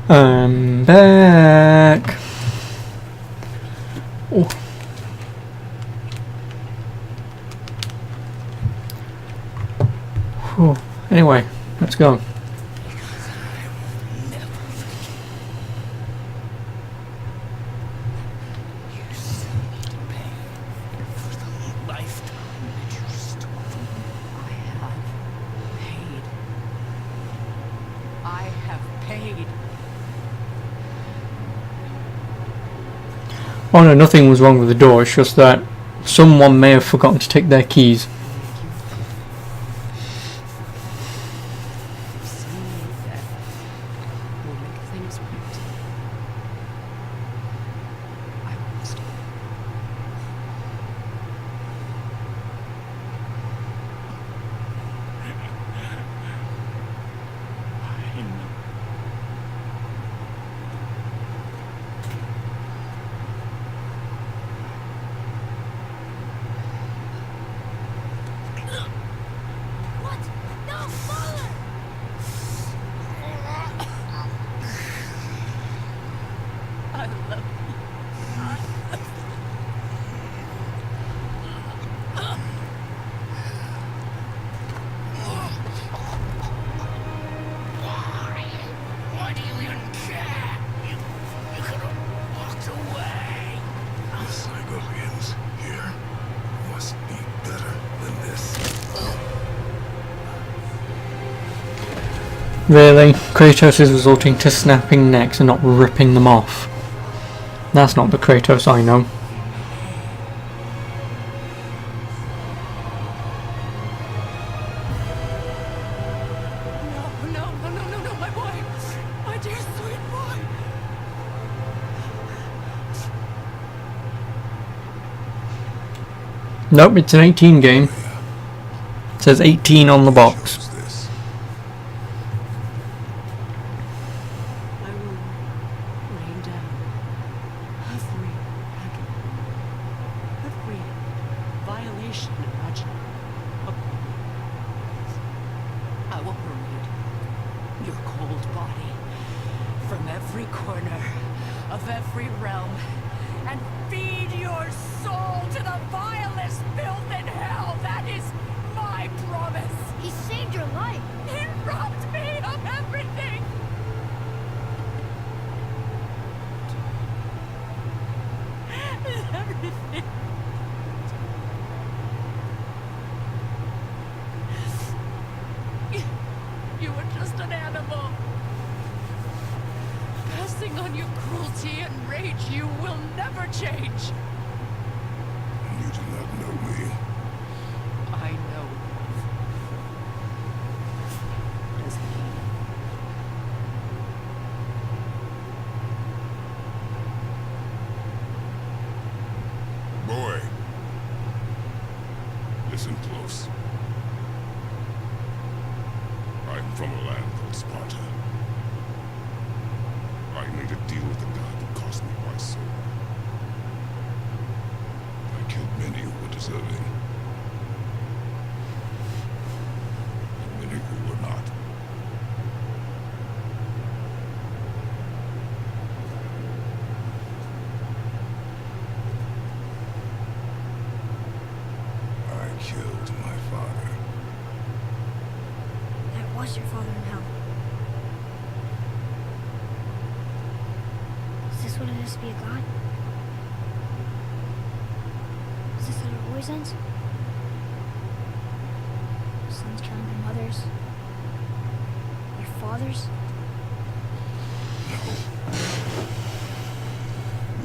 I'm back. Oh. Whew. Anyway, let's go. I have paid. Oh no, nothing was wrong with the door, it's just that someone may have forgotten to take their keys. What? No, Father! I love you. Why do you even care? You could have walked away. The Cygolians here must be better than this. Really? Kratos is resorting to snapping necks and not ripping them off. That's not the Kratos I know. No, my boy. My dear sweet boy. Nope, it's an 18 game. It says 18 on the box. Chose this. I will rain down every agony, every violation imaginable upon you. I will parade your cold body from every corner of every realm and feed your soul to the vilest filth in hell. That is my promise. He saved your life. He robbed me of everything. Everything. You were just an animal. Passing on your cruelty and rage, you will never change. You do not know me. I know. As he. Boy. Listen close. I'm from a land called Sparta. I made a deal with the god who cost me my soul. I killed many who were deserving. And many who were not. I killed my father. That was your father in hell. Is this what it is to be a god? Is this how it always ends? Sons killing their mothers? Their fathers? No.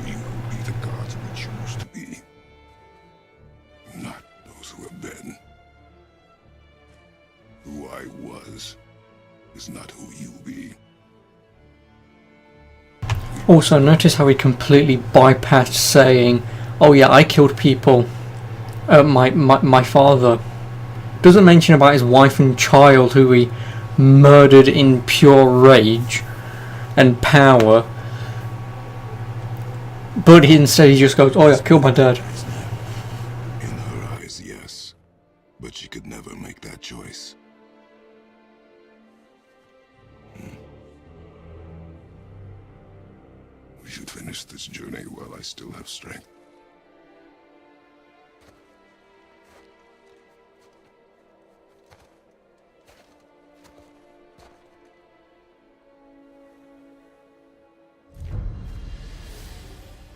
We will be the gods we choose to be. Not those who have been. Who I was is not who you be. Also, notice how he completely bypassed saying, "Oh yeah, I killed people. My father." Doesn't mention about his wife and child who he murdered in pure rage and power. But instead he just goes, "Oh yeah, I killed my dad." In her eyes, yes. But she could never make that choice. should finish this journey while I still have strength.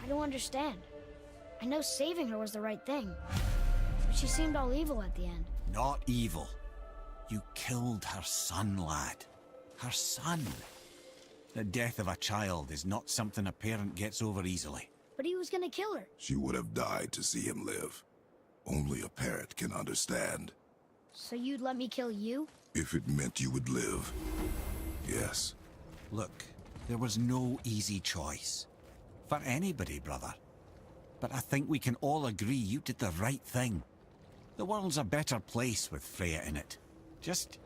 I don't understand. I know saving her was the right thing, but she seemed all evil at the end. Not evil. You killed her son, lad. Her son. The death of a child is not something a parent gets over easily. But he was gonna kill her. She would have died to see him live. Only a parent can understand. So you'd let me kill you? If it meant you would live, yes. Look, there was no easy choice. For anybody, brother. But I think we can all agree you did the right thing. The world's a better place with Freya in it. Just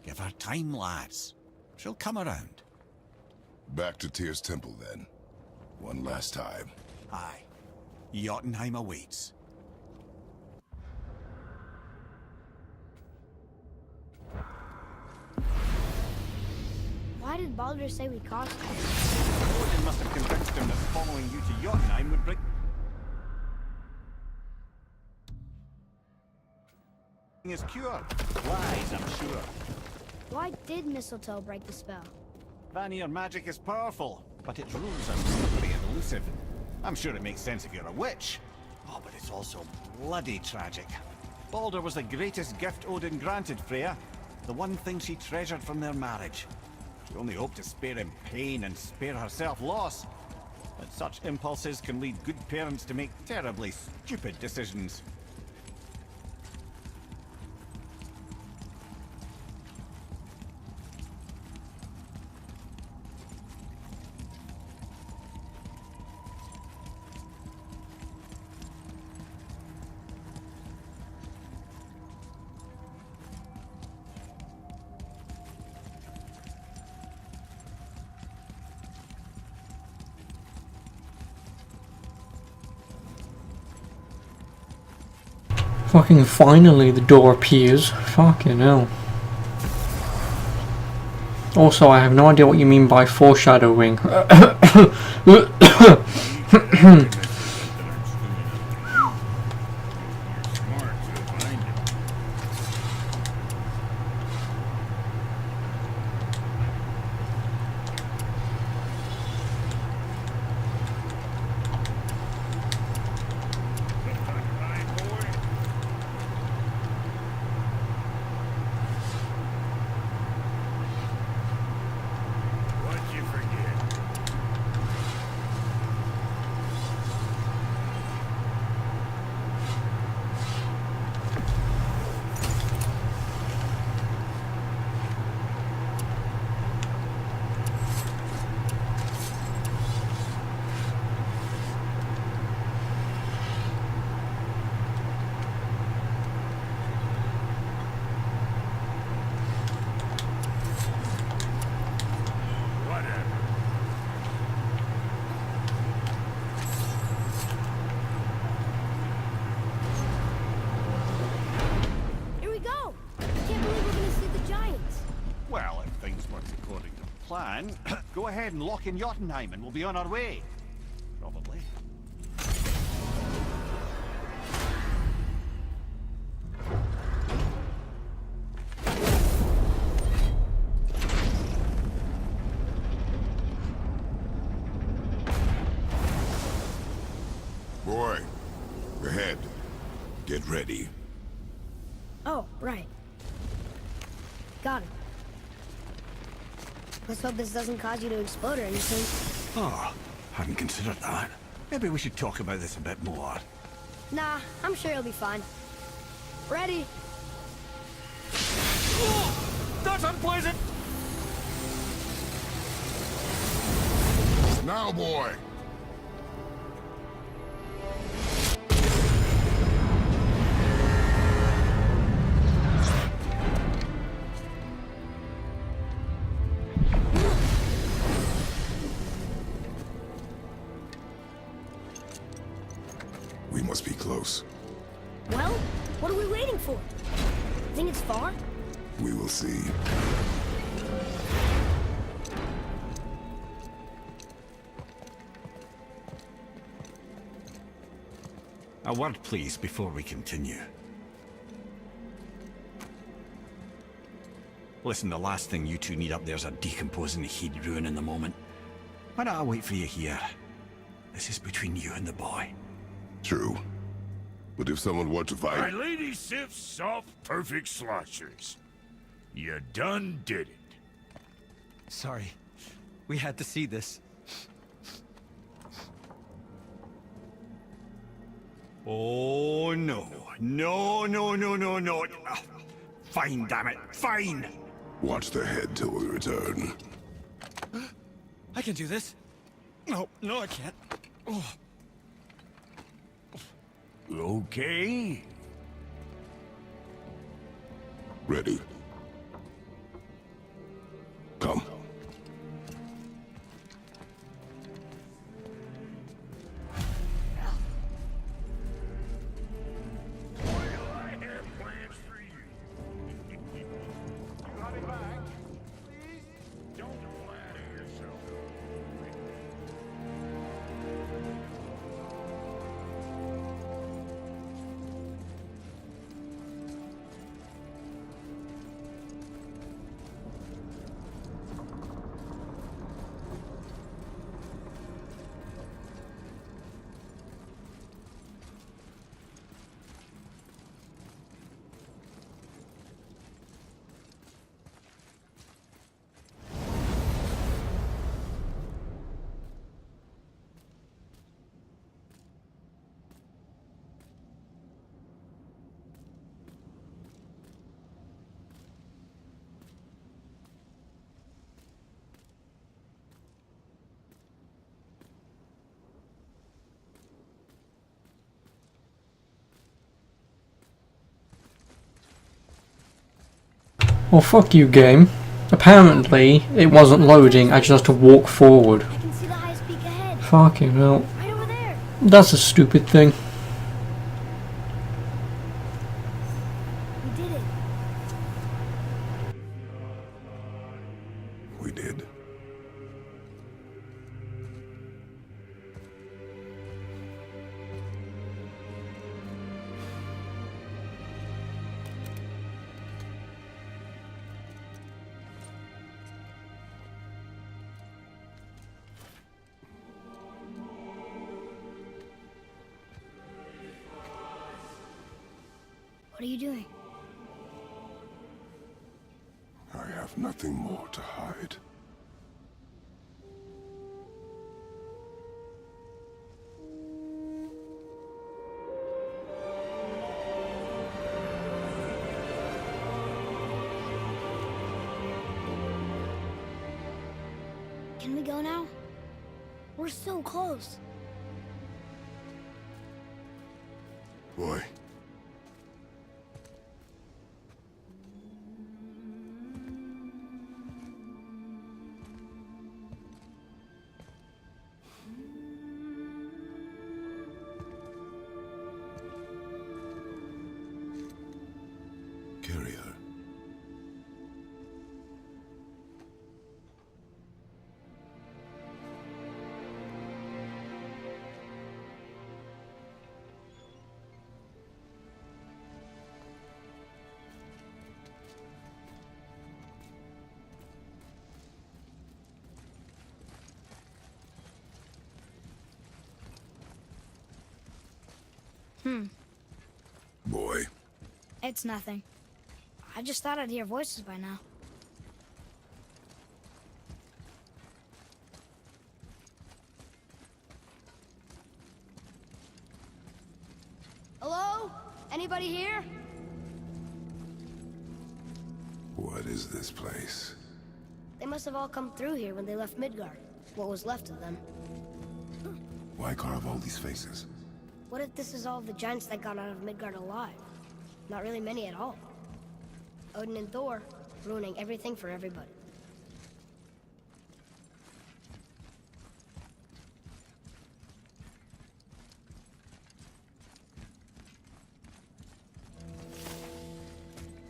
give her time, lads. She'll come around. Back to Tyr's temple, then. One last time. Aye. Jotunheim awaits. Why did Baldur say we cost him? Odin must have convinced him that following you to Jotunheim would bring his cure. Lies, I'm sure. Why did mistletoe break the spell? Vanir magic is powerful, but its rules are slippery and elusive. I'm sure it makes sense if you're a witch. Oh, but it's also bloody tragic. Baldur was the greatest gift Odin granted Freya. The one thing she treasured from their marriage. She only hoped to spare him pain and spare herself loss. But such impulses can lead good parents to make terribly stupid decisions. Fucking finally the door appears. Fucking hell. Also, I have no idea what you mean by foreshadowing. Well, if things work according to plan, go ahead and lock in Jotunheim and we'll be on our way. Probably. Boy, ahead. Get ready. Oh, right. Got it. Let's hope this doesn't cause you to explode or anything. Oh, hadn't considered that. Maybe we should talk about this a bit more. Nah, I'm sure you'll be fine. Ready? That's unpleasant! Now, boy! We must be close. Well, what are we waiting for? Think it's far? We will see. A word, please, before we continue. Listen, the last thing you two need up there's a decomposing heat ruining the moment. Why don't I wait for you here? This is between you and the boy. True. But if someone were to My fight... lady sips soft, perfect sloshers. You done did it. Sorry. We had to see this. Oh, no. No, no, no, no, no. Ah, fine, damn it. Fine. Watch their head till we return. I can do this. No, no, I can't. Oh. Okay. Ready. Come. Well, I have plans for you. You got it back, please? Don't flatter yourself. Well, fuck you, game. Apparently, it wasn't loading, I just had to walk forward. I can see the highest peak ahead. Fucking hell. Right over there. That's a stupid thing. We did it. We did. What are you doing? I have nothing more to hide. Can we go now? We're so close. Boy. Carry her. Boy. It's nothing. I just thought I'd hear voices by now. Hello? Anybody here? What is this place? They must have all come through here when they left Midgard. What was left of them. Why carve all these faces? What if this is all the giants that got out of Midgard alive? Not really many at all. Odin and Thor, ruining everything for everybody.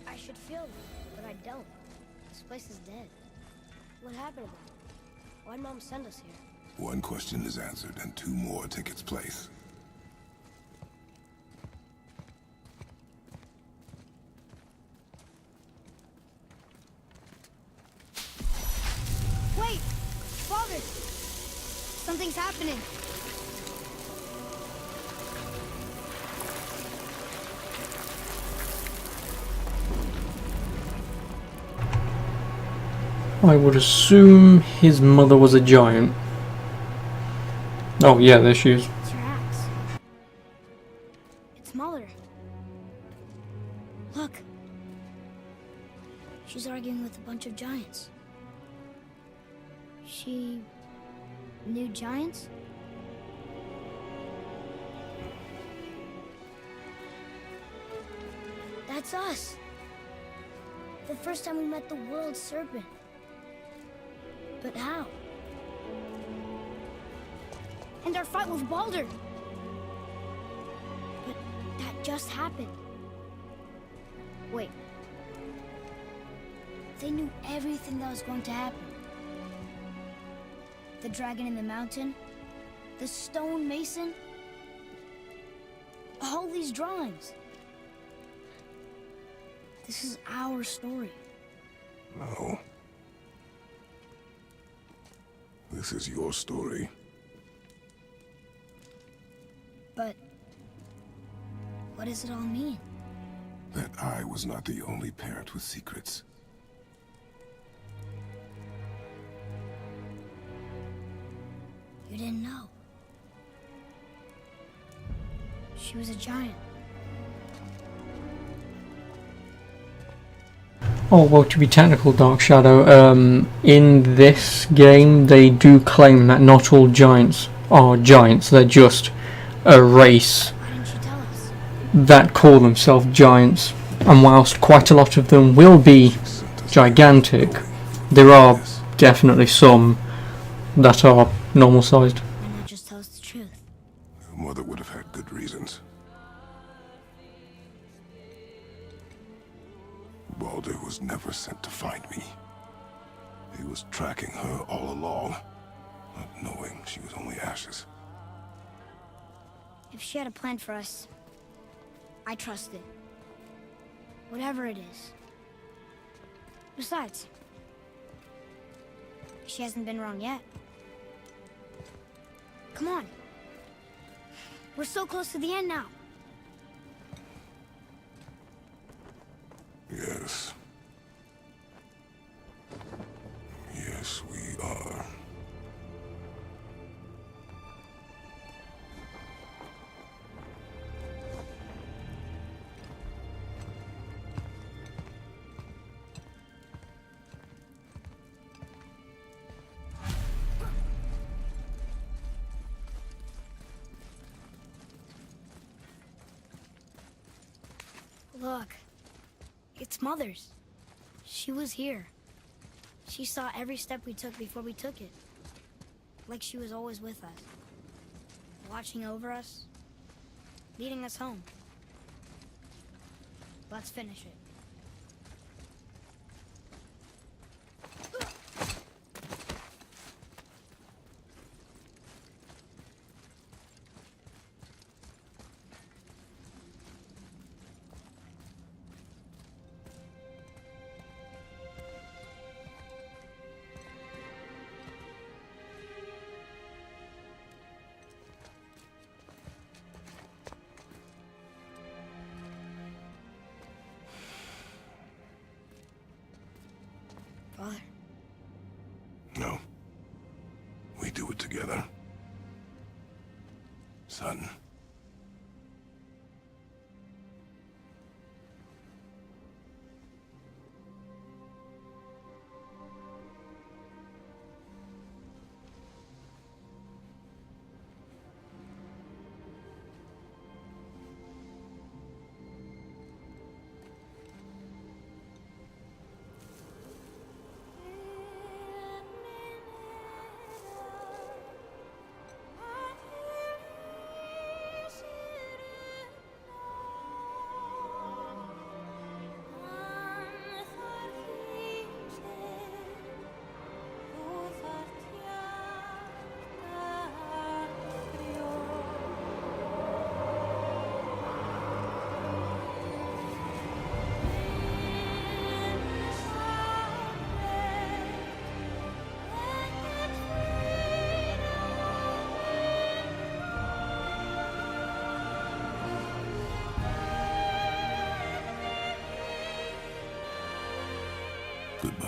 I should feel them, but I don't. This place is dead. What happened to them? Why'd Mom send us here? One question is answered and two more take its place. Something's happening. I would assume his mother was a giant. Oh yeah, there she is. It's her axe. It's Muller. Look. She's arguing with a bunch of giants. She knew giants? That's us. The first time we met the world serpent. But how? And our fight with Baldur. But that just happened. Wait. They knew everything that was going to happen. The dragon in the mountain, the stone mason, all these drawings. This is our story. No. This is your story. But what does it all mean? That I was not the only parent with secrets. You didn't know. She was a giant. Oh, well, to be technical, Dark Shadow, in this game they do claim that not all giants are giants, they're just a race Why didn't you tell us? that call themselves giants. And whilst quite a lot of them will be gigantic, there are definitely some that are normal sized. Why not just tell us the truth? Your mother would have had good reasons. Baldur was never sent to find me. He was tracking her all along, not knowing she was only ashes. If she had a plan for us, I trust it. Whatever it is. Besides, she hasn't been wrong yet. Come on. We're so close to the end now. Yes. Yes, we are. Look. It's Mother's. She was here. She saw every step we took before we took it. Like she was always with us. Watching over us. Leading us home. Let's finish it. Father. No. We do it together. Son.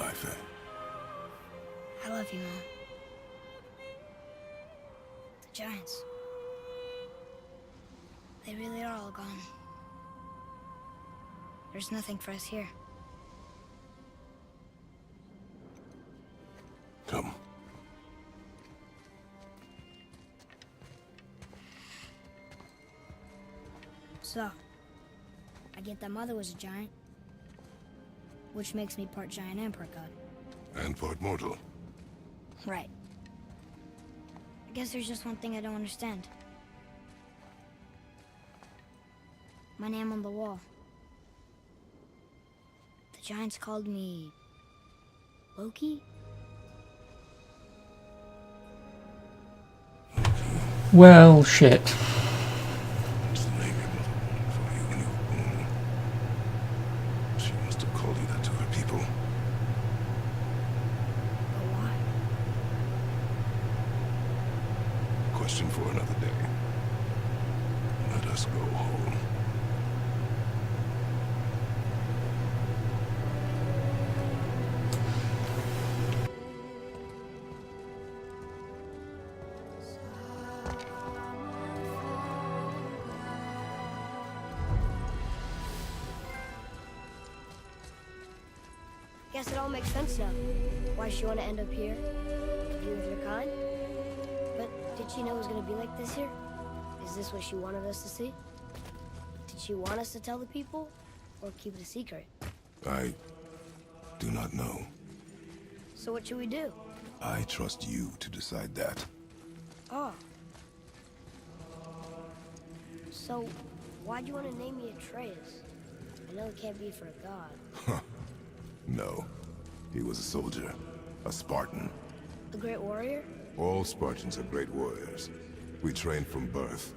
life, eh? I love you, Mom. The giants. They really are all gone. There's nothing for us here. Come. So, I get that Mother was a giant, which makes me part giant and part god. And part mortal. Right. I guess there's just one thing I don't understand. My name on the wall. The giants called me... Loki? Well, shit. It's the name your mother wanted for you when you were born. She must have called you that to her people. But why? Question for another day. Let us go home. Guess it all makes sense now. Why she want to end up here? To be with her kind? But did she know it was going to be like this here? Is this what she wanted us to see? Did she want us to tell the people? Or keep it a secret? I do not know. So what should we do? I trust you to decide that. Oh. So, why'd you want to name me Atreus? I know it can't be for a god. No. He was a soldier. A Spartan. A great warrior? All Spartans are great warriors. We trained from birth.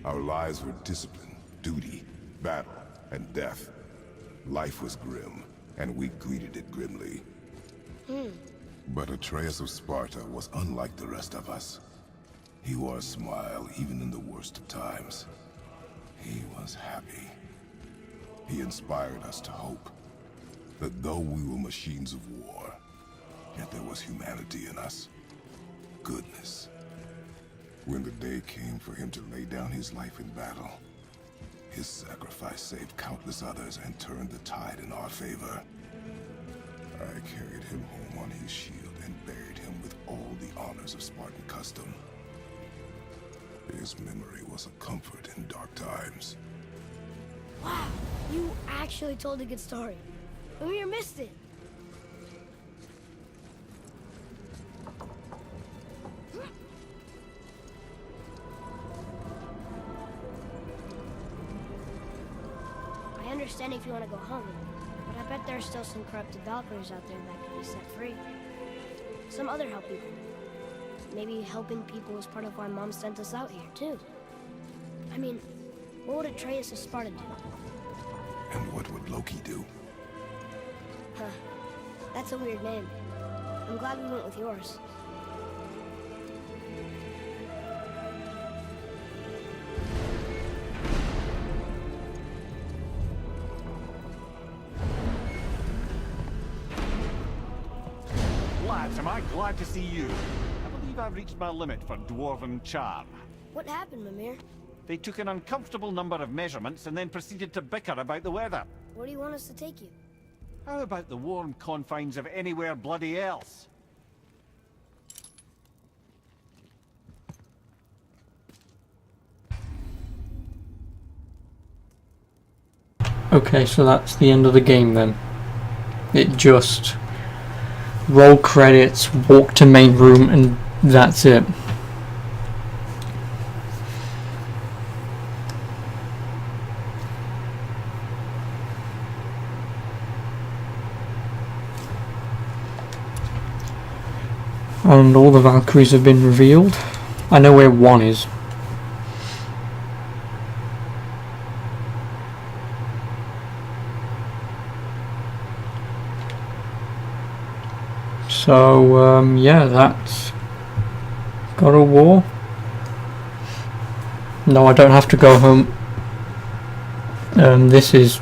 Our lives were discipline, duty, battle, and death. Life was grim, and we greeted it grimly. But Atreus of Sparta was unlike the rest of us. He wore a smile even in the worst of times. He was happy. He inspired us to hope that though we were machines of war, yet there was humanity in us. Goodness. When the day came for him to lay down his life in battle, his sacrifice saved countless others and turned the tide in our favor. I carried him home on his shield and buried him with all the honors of Spartan custom. His memory was a comfort in dark times. Wow, you actually told a good story. Amir missed it. I understand if you want to go home, but I bet there are still some corrupted Valkyries out there that could be set free. Some other help people. Maybe helping people was part of why Mom sent us out here, too. I mean, what would Atreus of Sparta do? And what would Loki do? Huh. That's a weird name. I'm glad we went with yours. Lads, am I glad to see you. I believe I've reached my limit for dwarven charm. What happened, Mimir? They took an uncomfortable number of measurements and then proceeded to bicker about the weather. Where do you want us to take you? How about the warm confines of anywhere bloody else? Okay, so that's the end of the game then. It just roll credits, walk to main room, and that's it. And all the Valkyries have been revealed. I know where one is. So, yeah, that's God of War. No, I don't have to go home. This is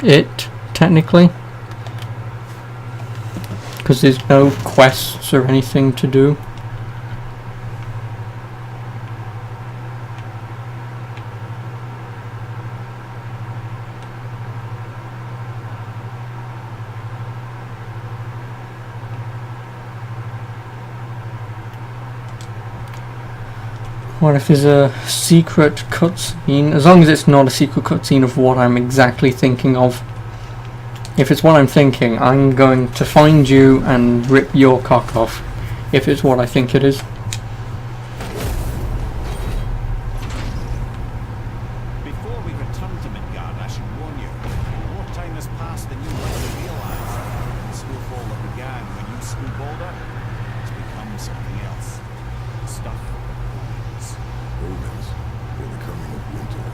it, technically. Because there's no quests or anything to do. What if there's a secret cutscene? As long as it's not a secret cutscene of what I'm exactly thinking of. If it's what I'm thinking, I'm going to find you and rip your cock off. If it's what I think it is. Before we return to Midgard, I should warn you. More time has passed than you likely realise. The snowfall that began when you slew Balder has become something else. Stuff. Omens for the coming of winter.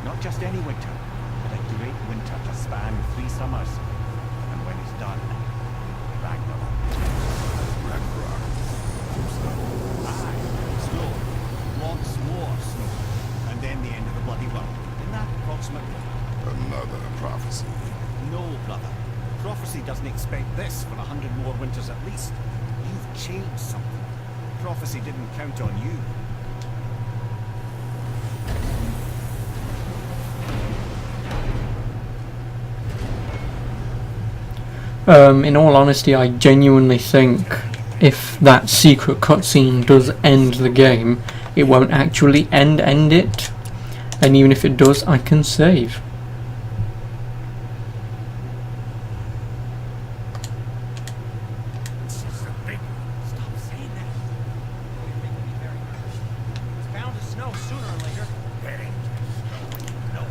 Not just any winter, but a great winter to span 3 summers. And when it's done, Ragnarok. Ragnarok. From snow. Aye, snow. Lots more snow. And then the end of the bloody world. Isn't that approximately? Another prophecy. No, brother. Prophecy doesn't expect this for 100 more winters at least. You've changed something. Prophecy didn't count on you. In all honesty, I genuinely think if that secret cutscene does end the game, it won't actually end it. And even if it does, I can save. Stop saying that. You're making me very nervous. It's bound to snow sooner or later. Heading to snow. No.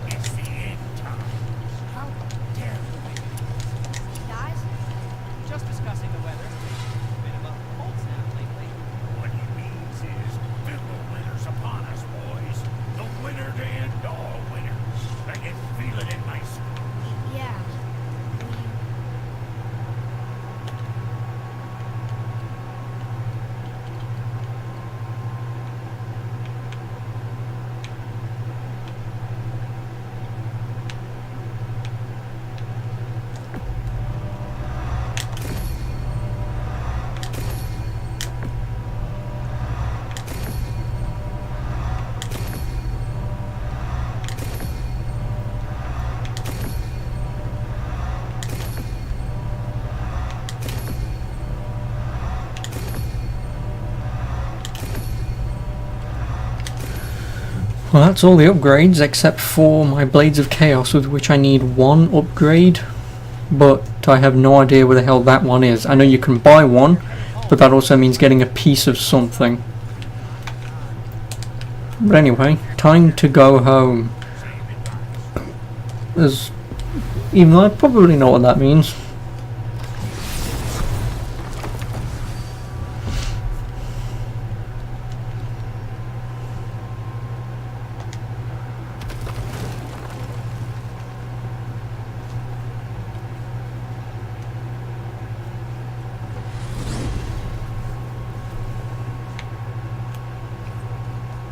It's the end time. How Terrible. guys? Just discussing the weather. Been above the cold snap lately. What he means is, feel the winter's upon us, boys. The winter to end all winters. I can feel it in my soul. Yeah. Well, that's all the upgrades except for my Blades of Chaos, with which I need 1 upgrade, but I have no idea where the hell that one is. I know you can buy one, but that also means getting a piece of something. But anyway, time to go home. Even though I probably know what that means.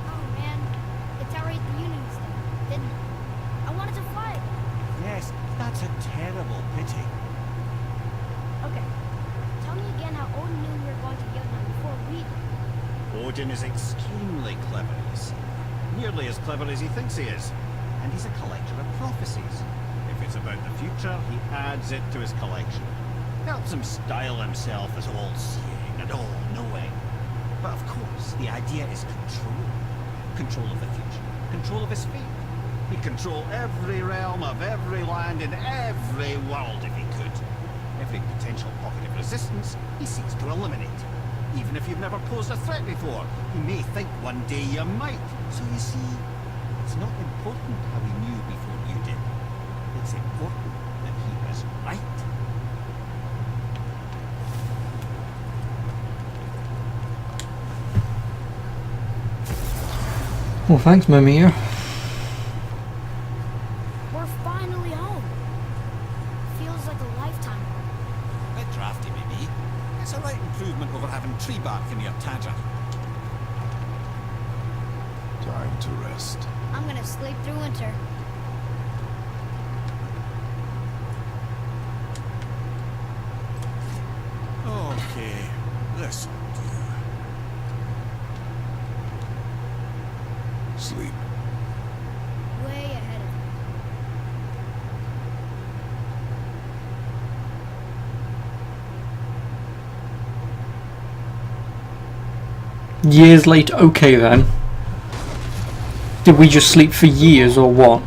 Oh man, the tower ate the Union stuff, didn't it? I wanted to fly it. Yes, that's a terrible pity. Okay, tell me again how Odin knew we were going to Jotunheim before we did. Odin is extremely clever, you see. Nearly as clever as he thinks he is. And he's a collector of prophecies. If it's about the future, he adds it to his collection. Helps him style himself as all-seeing and all-knowing. But of course, the idea is control. Control of the future. Control of his fate. He'd control every realm of every land in every world if he could. Every potential pocket of resistance, he seeks to eliminate. Even if you've never posed a threat before, he may think one day you might. So you see, it's not important how he knew before you did. It's important that he was right. Well, thanks, Mimir. We're finally home. Feels like a lifetime ago. Bit drafty, maybe. It's a right improvement over having tree bark in your tadger. Time to rest. I'm gonna sleep through winter. Okay, this'll do. Sleep. Way ahead of me. Years later, okay then. Did we just sleep for years or what?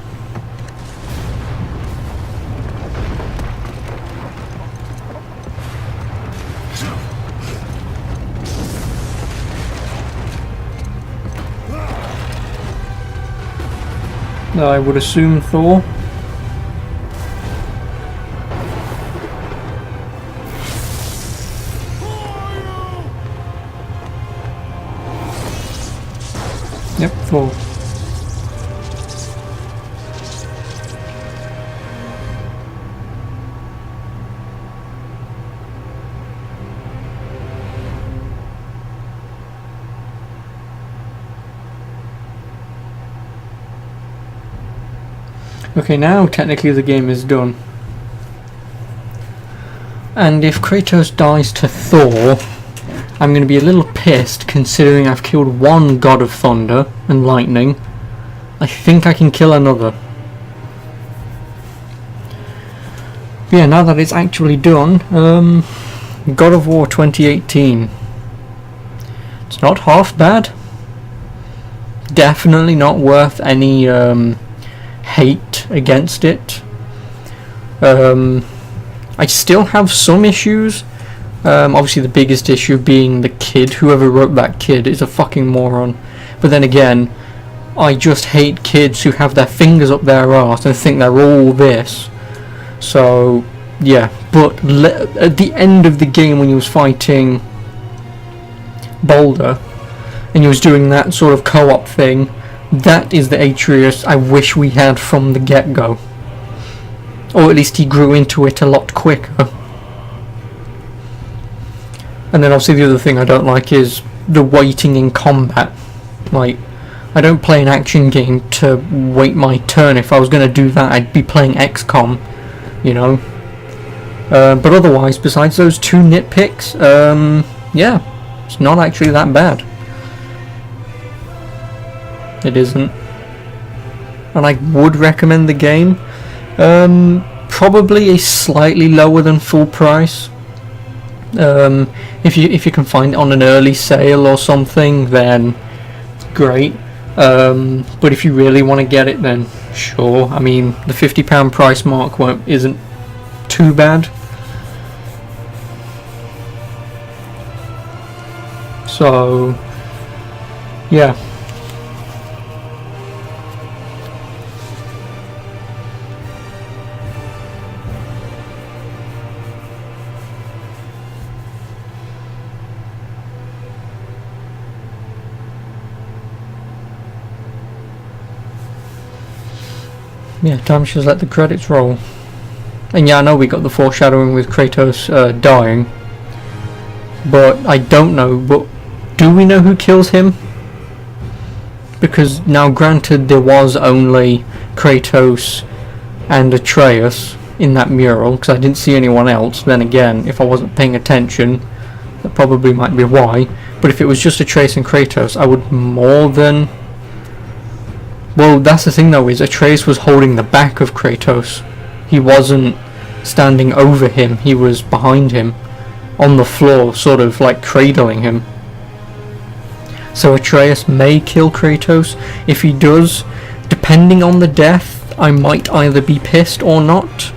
I would assume Thor. Yep, Thor. Okay, now technically the game is done. And if Kratos dies to Thor, I'm going to be a little pissed considering I've killed one god of thunder and lightning. I think I can kill another. But yeah, now that it's actually done, God of War 2018. It's not half bad. Definitely not worth any hate against it. I still have some issues. Obviously the biggest issue being the kid. Whoever wrote that kid is a fucking moron. But then again, I just hate kids who have their fingers up their arse and think they're all this. So yeah, but at the end of the game when he was fighting Boulder and he was doing that sort of co-op thing, that is the Atreus I wish we had from the get-go. Or at least he grew into it a lot quicker. And then obviously the other thing I don't like is the waiting in combat. Like, I don't play an action game to wait my turn. If I was going to do that, I'd be playing XCOM, you know. But otherwise, besides those two nitpicks, yeah, it's not actually that bad. It isn't. And I would recommend the game. Probably a slightly lower than full price. If you can find it on an early sale or something, then great. But if you really want to get it, then sure. I mean, the £50 price mark isn't too bad. So yeah. Yeah, time to let the credits roll. And yeah, I know we got the foreshadowing with Kratos dying, but I don't know, but do we know who kills him? Because now granted there was only Kratos and Atreus in that mural, because I didn't see anyone else. Then again, if I wasn't paying attention, that probably might be why. But if it was just Atreus and Kratos, I would more than... Well, that's the thing though, is Atreus was holding the back of Kratos. He wasn't standing over him, he was behind him, on the floor, sort of like cradling him. So Atreus may kill Kratos. If he does, depending on the death, I might either be pissed or not.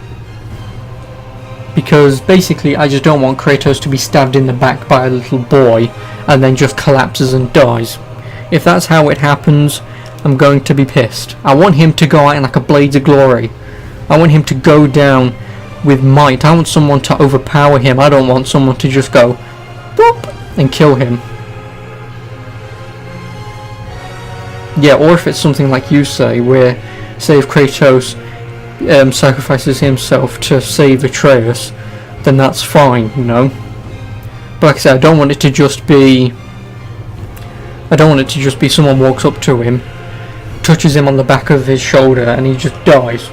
Because basically I just don't want Kratos to be stabbed in the back by a little boy and then just collapses and dies. If that's how it happens, I'm going to be pissed. I want him to go out in like a blaze of glory. I want him to go down with might. I want someone to overpower him. I don't want someone to just go boop and kill him. Yeah, or if it's something like you say, where say if Kratos sacrifices himself to save Atreus, then that's fine, you know. But like I said, I don't want it to just be someone walks up to him, touches him on the back of his shoulder, and he just dies.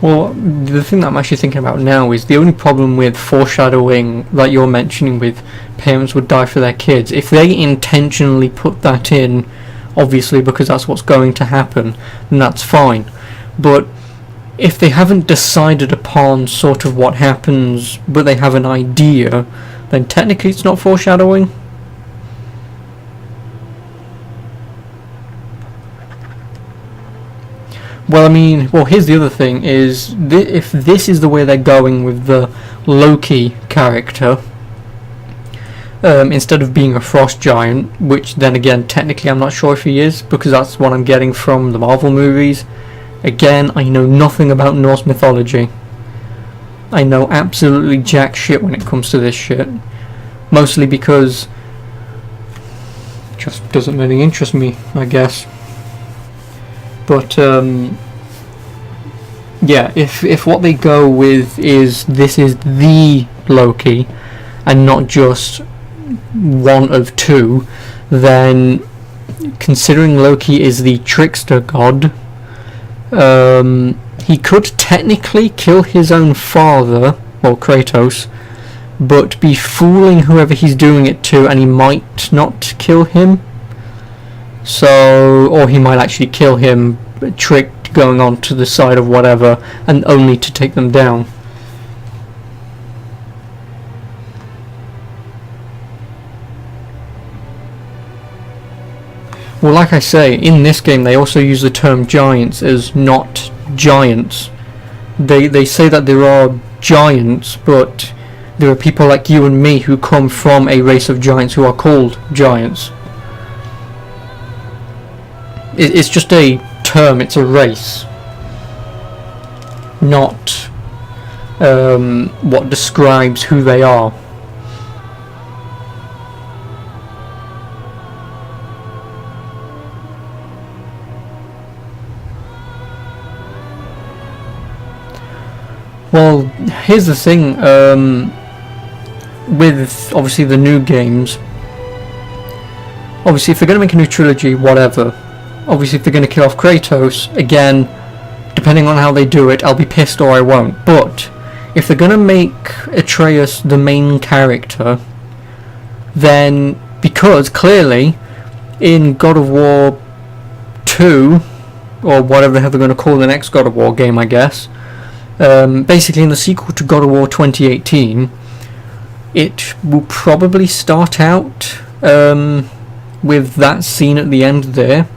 Well, the thing that I'm actually thinking about now is the only problem with foreshadowing that you're mentioning with parents would die for their kids. If they intentionally put that in, obviously because that's what's going to happen, then that's fine. But if they haven't decided upon sort of what happens, but they have an idea, then technically it's not foreshadowing. Well, I mean, here's the other thing, is if this is the way they're going with the Loki character, instead of being a frost giant, which then again, technically I'm not sure if he is, because that's what I'm getting from the Marvel movies. Again, I know nothing about Norse mythology. I know absolutely jack shit when it comes to this shit. Mostly because it just doesn't really interest me, I guess. But yeah, if what they go with is this is the Loki and not just one of two, then considering Loki is the trickster god, he could technically kill his own father, well, Kratos, but be fooling whoever he's doing it to, and he might not kill him. So, or he might actually kill him, tricked, going on to the side of whatever, and only to take them down. Well, like I say, in this game they also use the term giants as not giants. They say that there are giants, but there are people like you and me who come from a race of giants who are called giants. It's just a term, it's a race, not what describes who they are. Well, here's the thing, with obviously the new games, obviously if they're going to make a new trilogy, whatever. Obviously if they're going to kill off Kratos, again, depending on how they do it, I'll be pissed or I won't. But if they're going to make Atreus the main character, then, because clearly in God of War 2, or whatever the hell they're going to call the next God of War game, I guess, basically in the sequel to God of War 2018, it will probably start out with that scene at the end there,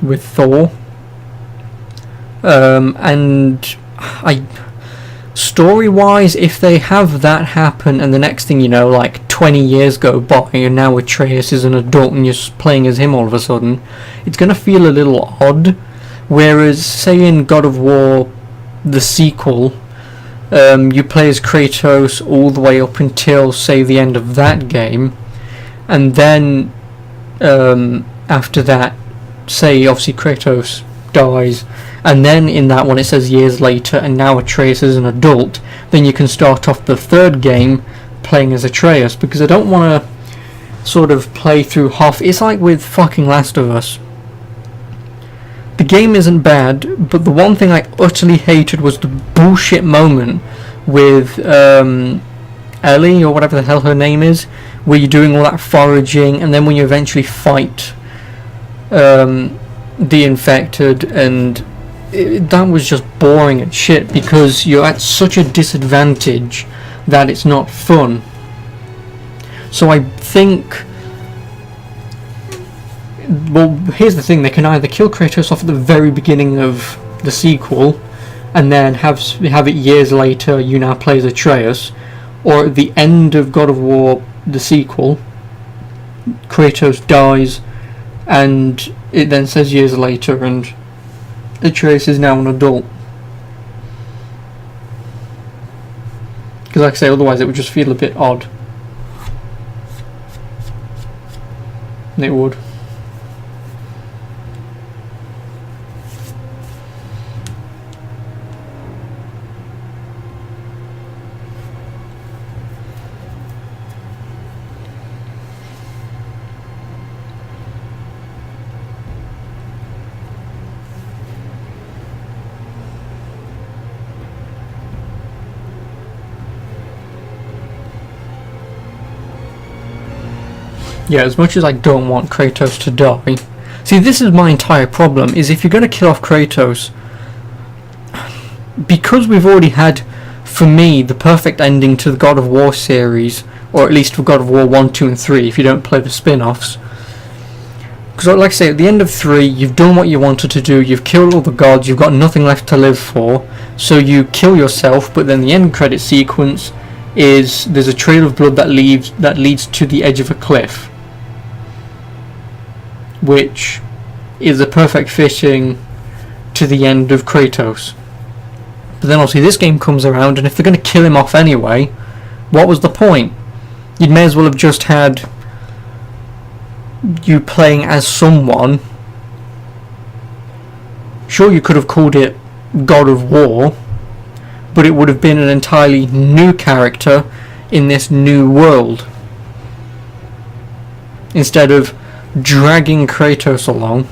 with Thor, and story-wise, if they have that happen and the next thing you know, like 20 years go by and now Atreus is an adult and you're playing as him all of a sudden, it's going to feel a little odd. Whereas, say in God of War, the sequel, you play as Kratos all the way up until, say, the end of that game, and then after that, say obviously Kratos dies, and then in that one it says years later and now Atreus is an adult, then you can start off the third game playing as Atreus, because I don't want to sort of play through half. It's like with fucking Last of Us. The game isn't bad, but the one thing I utterly hated was the bullshit moment with Ellie, or whatever the hell her name is, where you're doing all that foraging, and then when you eventually fight the infected, and that was just boring and shit, because you're at such a disadvantage that it's not fun. So I think, well, here's the thing, they can either kill Kratos off at the very beginning of the sequel and then have it years later, you now play as Atreus, or at the end of God of War, the sequel, Kratos dies and it then says years later and Atreus is now an adult. Because like I say, otherwise it would just feel a bit odd. It would. Yeah, as much as I don't want Kratos to die. See, this is my entire problem, is if you're going to kill off Kratos, because we've already had, for me, the perfect ending to the God of War series, or at least for God of War 1, 2 and 3, if you don't play the spin-offs. Because like I say, at the end of 3, you've done what you wanted to do, you've killed all the gods, you've got nothing left to live for, so you kill yourself, but then the end credit sequence is, there's a trail of blood that leads to the edge of a cliff. Which is a perfect fitting to the end of Kratos. But then obviously this game comes around, and if they're going to kill him off anyway, what was the point? You may as well have just had you playing as someone. Sure, you could have called it God of War, but it would have been an entirely new character in this new world, instead of dragging Kratos along.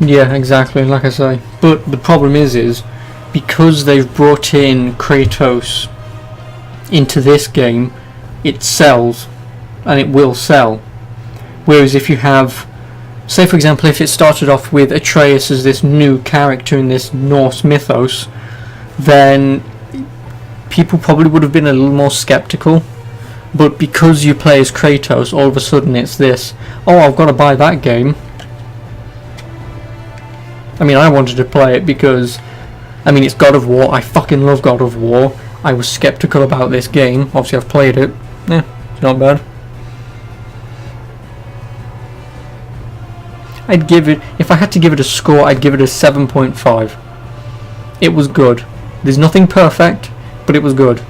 Yeah, exactly, like I say. But the problem is because they've brought in Kratos into this game, it sells, and it will sell. Whereas if you have, say for example, if it started off with Atreus as this new character in this Norse mythos, then people probably would have been a little more skeptical. But because you play as Kratos, all of a sudden it's this, oh, I've got to buy that game. I mean, I wanted to play it because, I mean, it's God of War. I fucking love God of War. I was skeptical about this game. Obviously, I've played it. Yeah, it's not bad. I'd give it, if I had to give it a score, I'd give it a 7.5. It was good. There's nothing perfect, but it was good.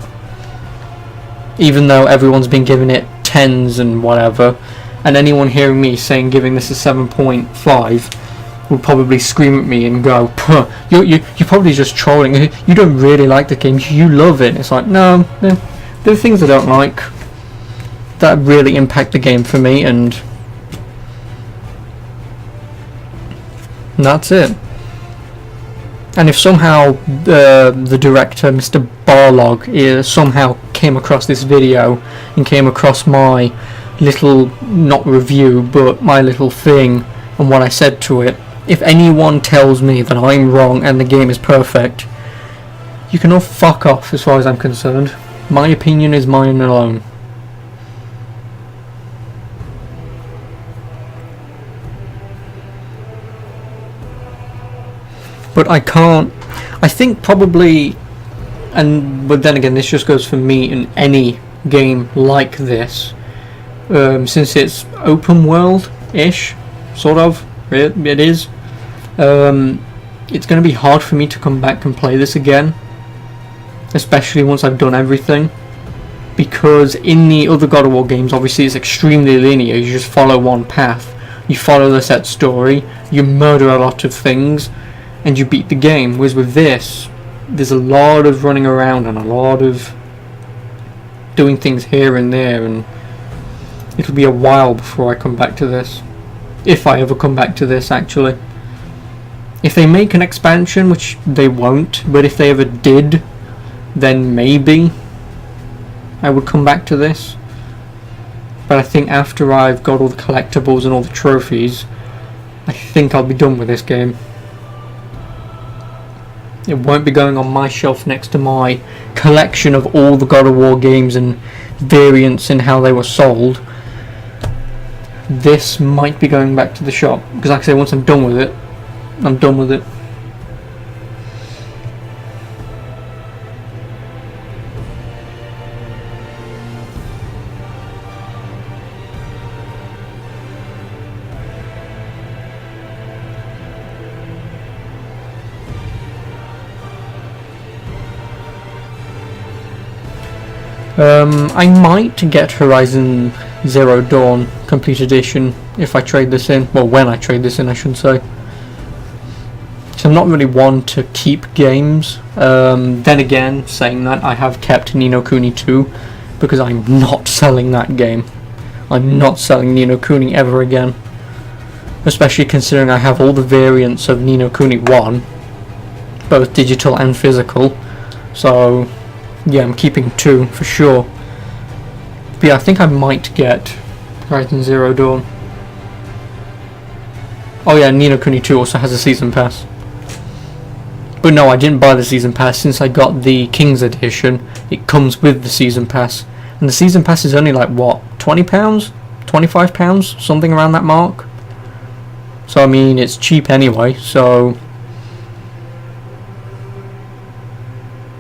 Even though everyone's been giving it 10s and whatever, and anyone hearing me saying giving this a 7.5 would probably scream at me and go, "Puh, you're probably just trolling. You don't really like the game. You love it." It's like, no, there are things I don't like that really impact the game for me, and that's it. And if somehow the director, Mr. Barlog, somehow came across this video and came across my little, not review, but my little thing and what I said to it, if anyone tells me that I'm wrong and the game is perfect, you can all fuck off as far as I'm concerned. My opinion is mine alone. But I can't, I think probably, but then again this just goes for me in any game like this, since it's open world-ish, sort of, it is, it's going to be hard for me to come back and play this again, especially once I've done everything, because in the other God of War games obviously it's extremely linear. You just follow one path, you follow the set story, you murder a lot of things, and you beat the game. Whereas with this, there's a lot of running around and a lot of doing things here and there, and it'll be a while before I come back to this. If I ever come back to this, actually. If they make an expansion, which they won't, but if they ever did, then maybe I would come back to this. But I think after I've got all the collectibles and all the trophies, I think I'll be done with this game. It won't be going on my shelf next to my collection of all the God of War games and variants and how they were sold. This might be going back to the shop, because like I say, once I'm done with it, I'm done with it. I might get Horizon Zero Dawn Complete Edition if I trade this in. Well, when I trade this in, I should say. So I'm not really one to keep games. Then again, saying that, I have kept Ni no Kuni 2 because I'm not selling that game. I'm not selling Ni no Kuni ever again. Especially considering I have all the variants of Ni no Kuni 1, both digital and physical. So yeah, I'm keeping 2 for sure. But yeah, I think I might get Horizon Zero Dawn. Oh yeah, Ni no Kuni 2 also has a season pass. But no, I didn't buy the season pass since I got the King's Edition. It comes with the season pass. And the season pass is only like, what, £20? £25? Something around that mark. So I mean, it's cheap anyway, so...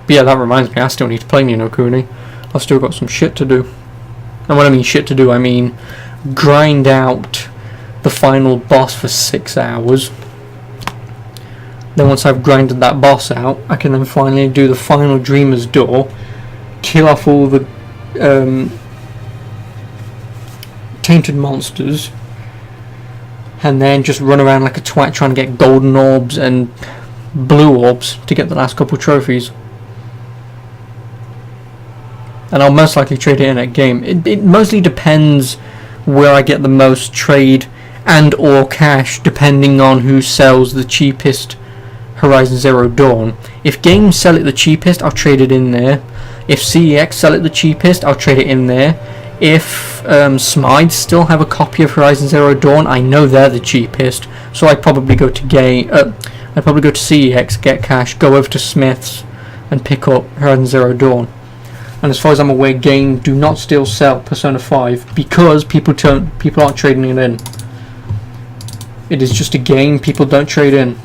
But yeah, that reminds me, I still need to play Ni no Kuni. I've still got some shit to do. And when I mean shit to do, I mean grind out the final boss for 6 hours. Then once I've grinded that boss out, I can then finally do the final Dreamer's Door, kill off all the tainted monsters, and then just run around like a twat trying to get golden orbs and blue orbs to get the last couple trophies. And I'll most likely trade it in at game. It mostly depends where I get the most trade and or cash, depending on who sells the cheapest Horizon Zero Dawn. If games sell it the cheapest, I'll trade it in there. If CEX sell it the cheapest, I'll trade it in there. If Smythe still have a copy of Horizon Zero Dawn, I know they're the cheapest, so I'd probably go to I'd probably go to CEX, get cash, go over to Smith's, and pick up Horizon Zero Dawn. And as far as I'm aware, Game do not still sell Persona 5 because people aren't trading it in. It is just a game, people don't trade in.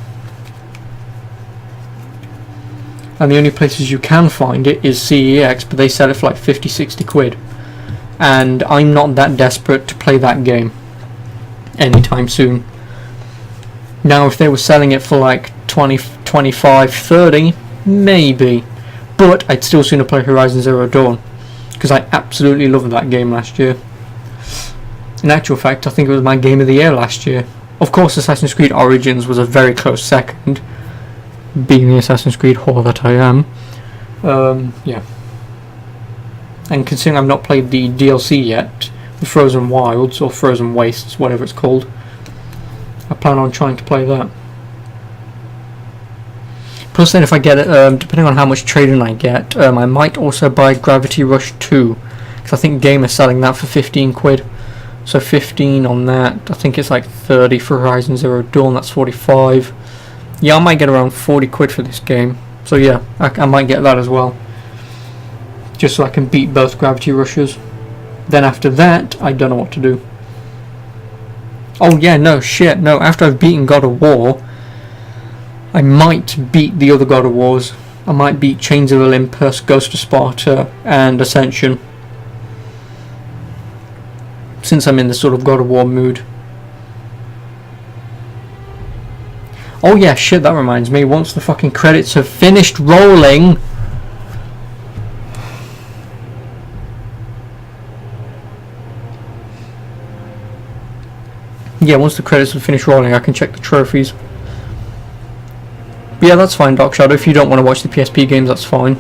And the only places you can find it is CEX, but they sell it for like 50-60 quid. And I'm not that desperate to play that game anytime soon. Now if they were selling it for like 20, 25, 30, maybe. But I'd still sooner play Horizon Zero Dawn, because I absolutely loved that game last year. In actual fact, I think it was my game of the year last year. Of course, Assassin's Creed Origins was a very close second, being the Assassin's Creed whore that I am. Yeah. And considering I've not played the DLC yet, the Frozen Wilds, or Frozen Wastes, whatever it's called, I plan on trying to play that. Plus then if I get it, depending on how much trading I get, I might also buy Gravity Rush 2, because I think Game is selling that for 15 quid. So 15 on that, I think it's like 30 for Horizon Zero Dawn, that's 45. Yeah, I might get around 40 quid for this game. So yeah, I might get that as well. Just so I can beat both Gravity Rushes. Then after that, I don't know what to do. Oh yeah, no, shit, no, after I've beaten God of War, I might beat the other God of Wars. I might beat Chains of Olympus, Ghost of Sparta, and Ascension. Since I'm in this sort of God of War mood. Oh yeah, shit, that reminds me, once the fucking credits have finished rolling... Yeah, once the credits have finished rolling, I can check the trophies. But yeah, that's fine, Dark Shadow. If you don't want to watch the PSP games, that's fine.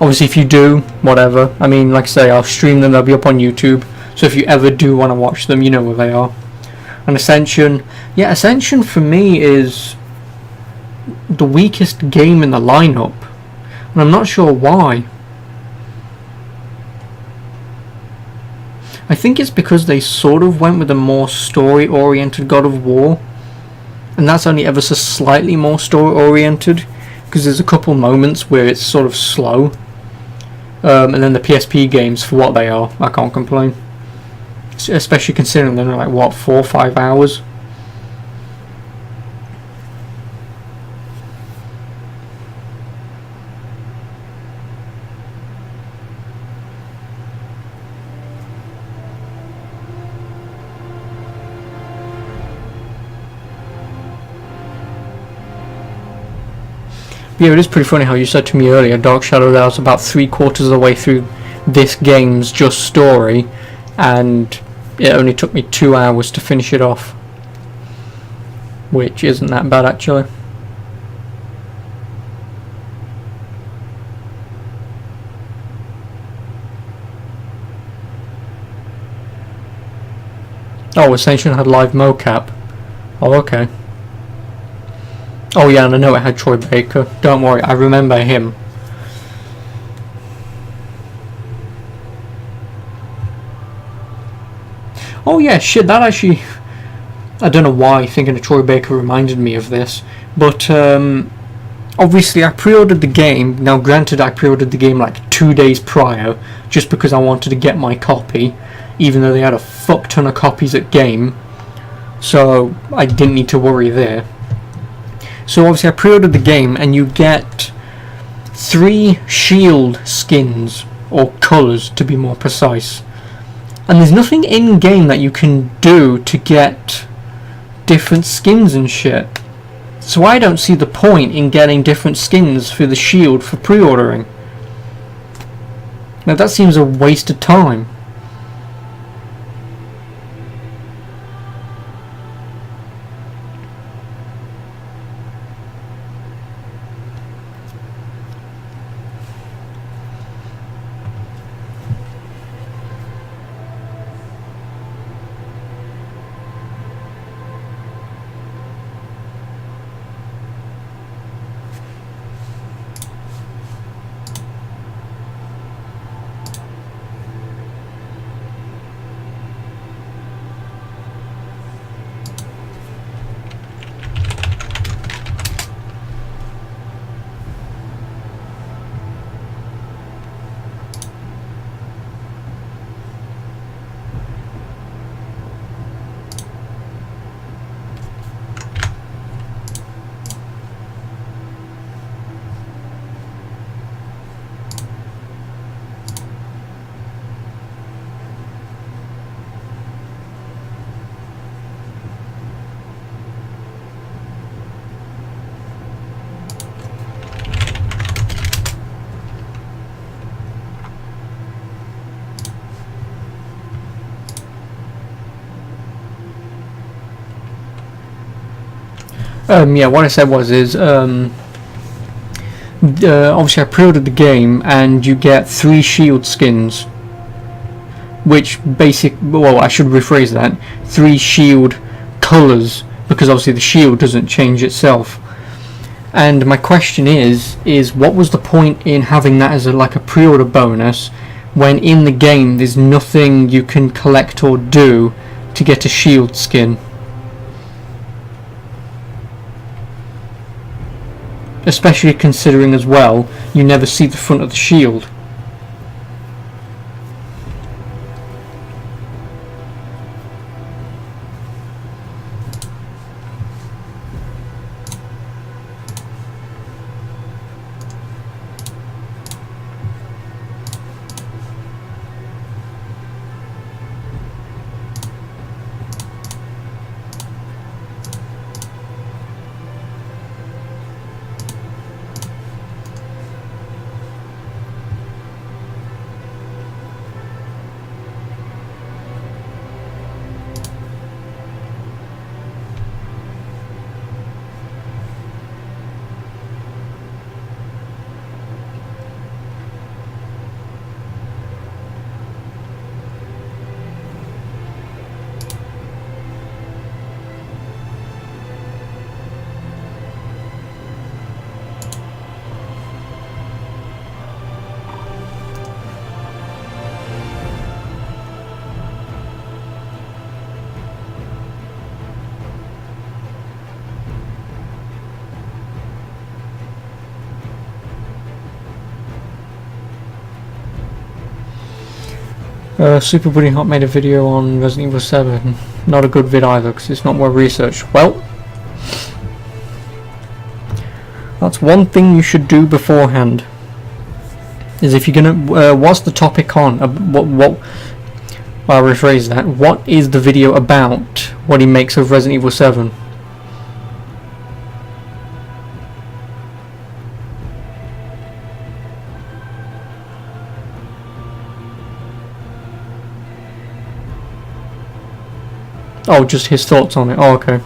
Obviously, if you do, whatever. I mean, like I say, I'll stream them, they'll be up on YouTube. So if you ever do want to watch them, you know where they are. And Ascension, yeah, Ascension for me is the weakest game in the lineup. And I'm not sure why. I think it's because they sort of went with a more story-oriented God of War. And that's only ever so slightly more story-oriented, because there's a couple moments where it's sort of slow. And then the PSP games, for what they are, I can't complain. Especially considering they're like, what, 4 or 5 hours? Yeah, it is pretty funny how you said to me earlier, Dark Shadow, that I was about 3/4 of the way through this game's just story, and it only took me 2 hours to finish it off, which isn't that bad actually. Oh, Ascension had live mocap. Oh, okay. Oh yeah, and I know it had Troy Baker. Don't worry, I remember him. Oh yeah, shit, that actually... I don't know why thinking of Troy Baker reminded me of this, but obviously I pre-ordered the game. Now granted, I pre-ordered the game like 2 days prior, just because I wanted to get my copy, even though they had a fuck ton of copies at game, so I didn't need to worry there. So obviously I pre-ordered the game, and you get 3 shield skins, or colours to be more precise. And there's nothing in-game that you can do to get different skins and shit. So I don't see the point in getting different skins for the shield for pre-ordering. Now that seems a waste of time. Yeah, what I said was obviously I pre-ordered the game, and you get 3 shield skins, which well, I should rephrase that, 3 shield colours, because obviously the shield doesn't change itself. And my question is what was the point in having that as like a pre-order bonus, when in the game there's nothing you can collect or do to get a shield skin? Especially considering as well, you never see the front of the shield. Super Buddy Hot made a video on Resident Evil 7. Not a good vid either, because it's not well researched. Well, that's one thing you should do beforehand. Is if you're gonna, what's the topic on? What? I'll rephrase that. What is the video about? What he makes of Resident Evil 7? Oh, just his thoughts on it. Oh, okay.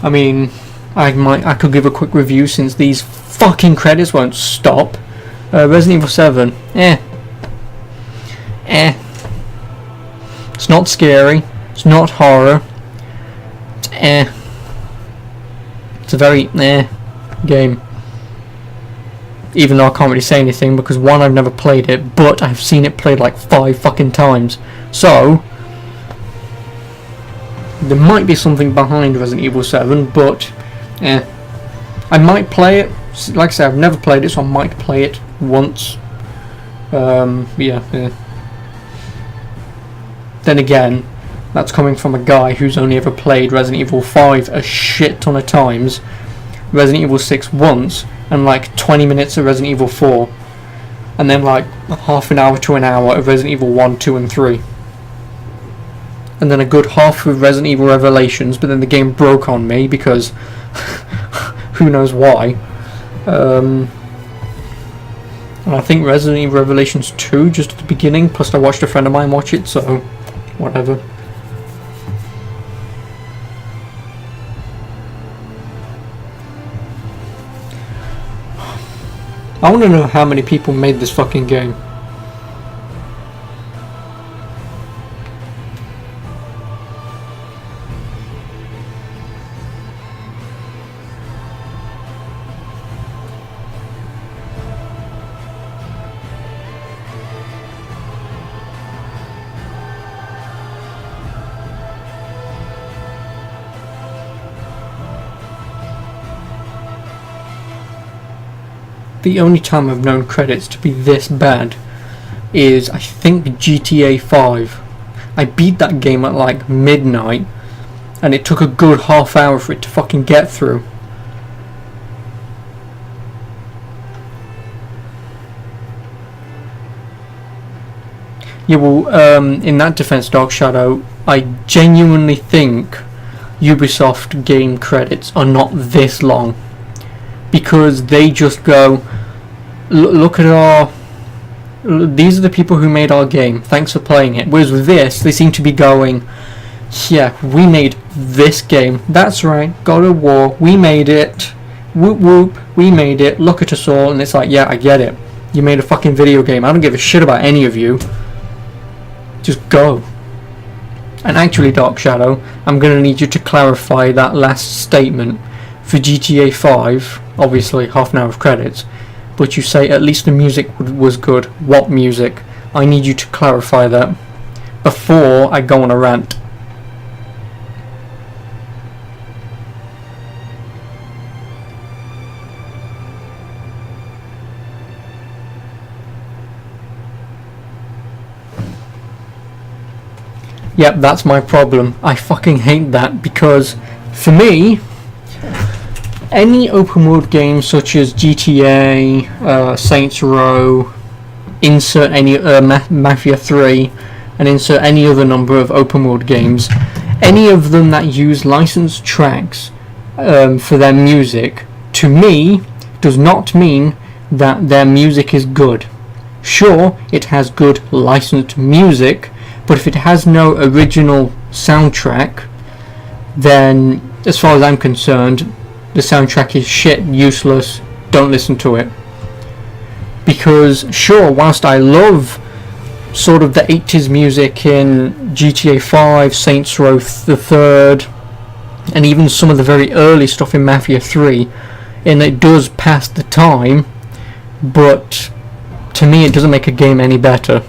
I mean, I could give a quick review since these fucking credits won't stop. Resident Evil 7. It's not scary. It's not horror. It's It's a very game. Even though I can't really say anything because one, I've never played it, but I've seen it played like 5 fucking times. So there might be something behind Resident Evil 7, but I might play it. Like I said, I've never played it, so I might play it once. Yeah. Then again, that's coming from a guy who's only ever played Resident Evil 5 a shit ton of times, Resident Evil 6 once, and like 20 minutes of Resident Evil 4, and then like half an hour to an hour of Resident Evil 1, 2 and 3. And then a good half of Resident Evil Revelations, but then the game broke on me because who knows why. And I think Resident Evil Revelations 2 just at the beginning, plus I watched a friend of mine watch it, so whatever. I want to know how many people made this fucking game. The only time I've known credits to be this bad is, I think, GTA 5. I beat that game at like midnight, and it took a good half hour for it to fucking get through. Yeah, well, in that defense, Dark Shadow, I genuinely think Ubisoft game credits are not this long. Because they just go, look at our, these are the people who made our game, thanks for playing it. Whereas with this, they seem to be going, yeah, we made this game, that's right, God of War, we made it, whoop whoop, we made it, look at us all. And it's like, yeah, I get it, you made a fucking video game, I don't give a shit about any of you, just go. And actually, Dark Shadow, I'm going to need you to clarify that last statement. For GTA 5, obviously half an hour of credits, but you say at least the music was good. What music? I need you to clarify that before I go on a rant. Yep, that's my problem. I fucking hate that because for me, any open world game such as GTA, Saints Row, insert any Mafia 3, and insert any other number of open world games, any of them that use licensed tracks for their music, to me, does not mean that their music is good. Sure, it has good licensed music, but if it has no original soundtrack, then as far as I'm concerned, the soundtrack is shit, useless, don't listen to it. Because sure, whilst I love sort of the 80s music in GTA 5, Saints Row the 3rd, and even some of the very early stuff in Mafia 3, and it does pass the time, but to me it doesn't make a game any better.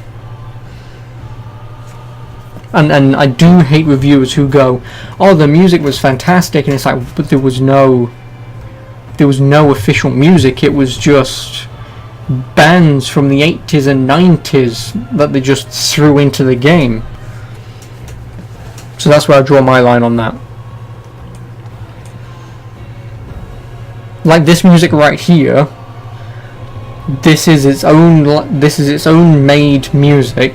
And I do hate reviewers who go, oh, the music was fantastic, and it's like, but there was no official music. It was just bands from the 80s and 90s that they just threw into the game. So that's where I draw my line on that. Like this music right here, this is its own made music,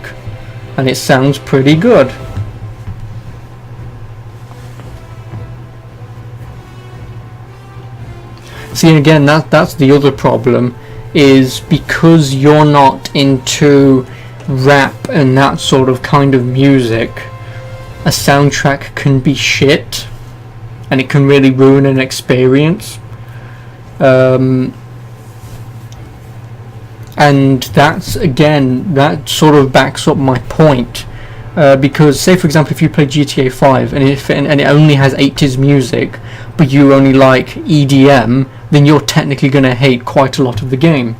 and it sounds pretty good. See, again, that's the other problem, is because you're not into rap and that sort of kind of music, a soundtrack can be shit and it can really ruin an experience. And that's, again, that sort of backs up my point, because say for example if you play GTA 5 and it only has 80s music but you only like EDM, then you're technically going to hate quite a lot of the game,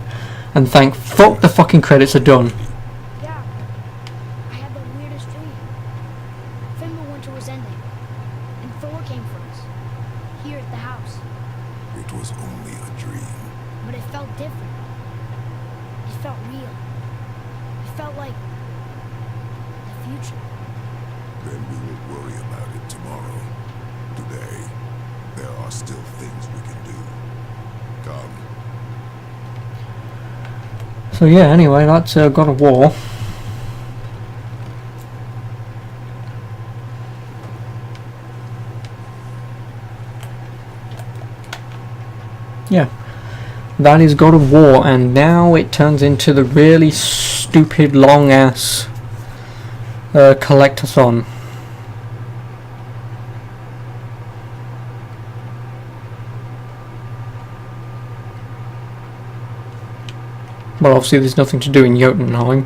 and thank fuck the fucking credits are done. Yeah. I had the weirdest dream. Winter was ending, and Thor came for us. Here at the house. It was only a dream. But it felt different. It felt real. It felt like the future. Then we will worry about it tomorrow. Today, there are still things we can do. Come. So yeah, anyway, that's God of War. Yeah, that is God of War, and now it turns into the really stupid long ass collectathon. Well, obviously there's nothing to do in Jotunheim.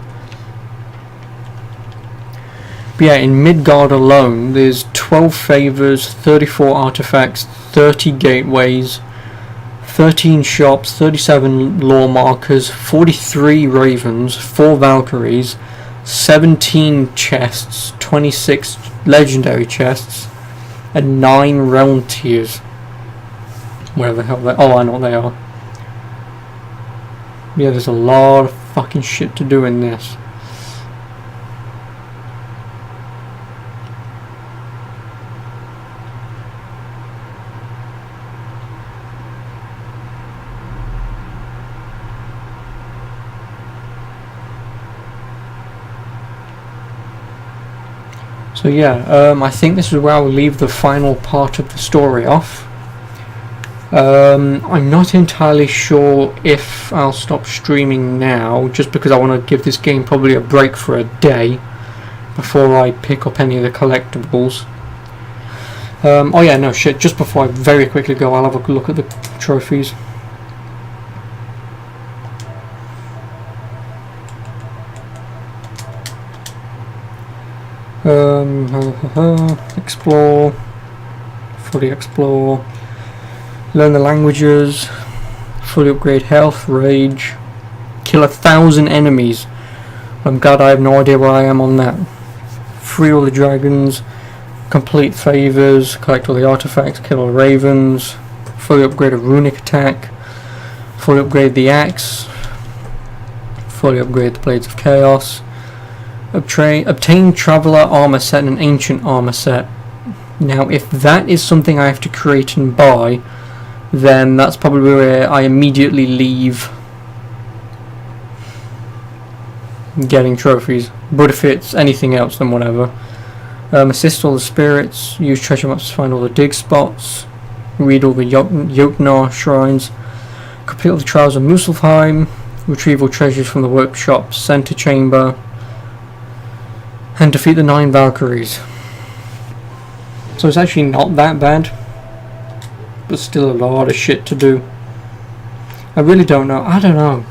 But yeah, in Midgard alone, there's 12 favors, 34 artifacts, 30 gateways, 13 shops, 37 lore markers, 43 ravens, 4 valkyries, 17 chests, 26 legendary chests, and 9 realm tiers. Where the hell they... Oh, I know what they are. Yeah, there's a lot of fucking shit to do in this. So yeah, I think this is where I'll leave the final part of the story off. I'm not entirely sure if I'll stop streaming now, just because I want to give this game probably a break for a day before I pick up any of the collectibles. Oh yeah, no shit, just before I very quickly go, I'll have a look at the trophies. Explore, fully explore, learn the languages, fully upgrade health, rage, kill 1,000 enemies. I'm glad I have no idea where I am on that. Free all the dragons, complete favors, collect all the artifacts, kill all the ravens, fully upgrade a runic attack, fully upgrade the axe, fully upgrade the blades of chaos, obtain traveller armor set and an ancient armor set. Now if that is something I have to create and buy, then that's probably where I immediately leave getting trophies. But if it's anything else, then whatever. Assist all the spirits, use treasure maps to find all the dig spots, read all the Jotnar shrines, complete all the trials of Muspelheim, retrieve all treasures from the workshop's center chamber, and defeat the 9 Valkyries. So it's actually not that bad, but still a lot of shit to do. I really don't know. I don't know.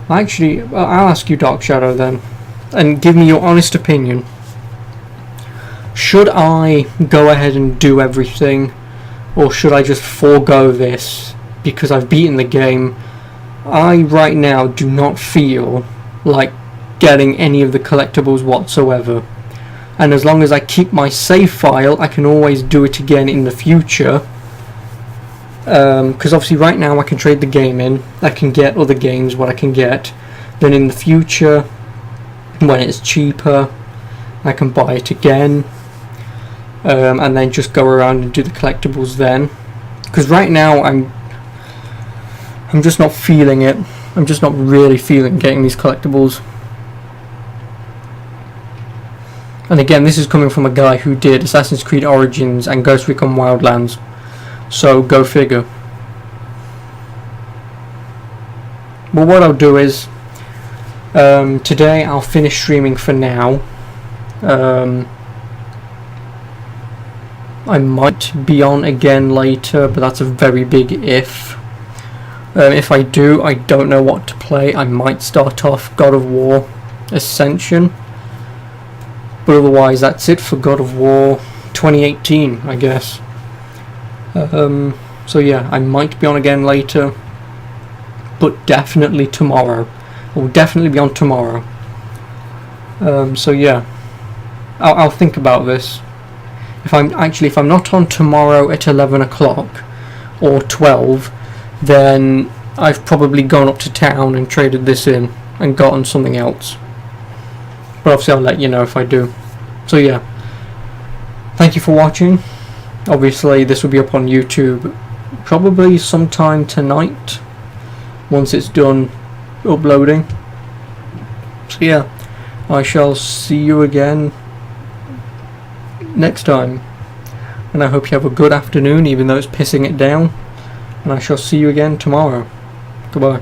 Actually, I'll ask you, Dark Shadow, then, and give me your honest opinion. Should I go ahead and do everything, or should I just forego this because I've beaten the game? I right now do not feel like getting any of the collectibles whatsoever, and as long as I keep my save file, I can always do it again in the future, because obviously right now I can trade the game in, I can get other games what I can get, then in the future when it's cheaper I can buy it again, and then just go around and do the collectibles then, because right now I'm just not feeling it. I'm just not really feeling getting these collectibles. And again, this is coming from a guy who did Assassin's Creed Origins and Ghost Recon Wildlands, so go figure. But what I'll do is, today I'll finish streaming for now, I might be on again later, but that's a very big if. If I do, I don't know what to play. I might start off God of War Ascension, but otherwise that's it for God of War 2018, I guess. So yeah, I might be on again later, but definitely tomorrow. I will definitely be on tomorrow. So yeah, I'll think about this. If I'm not on tomorrow at 11 o'clock or 12, then I've probably gone up to town and traded this in and gotten something else. But obviously I'll let you know if I do. So yeah, thank you for watching. Obviously this will be up on YouTube probably sometime tonight once it's done uploading. So yeah, I shall see you again next time, and I hope you have a good afternoon even though it's pissing it down, and I shall see you again tomorrow. Goodbye.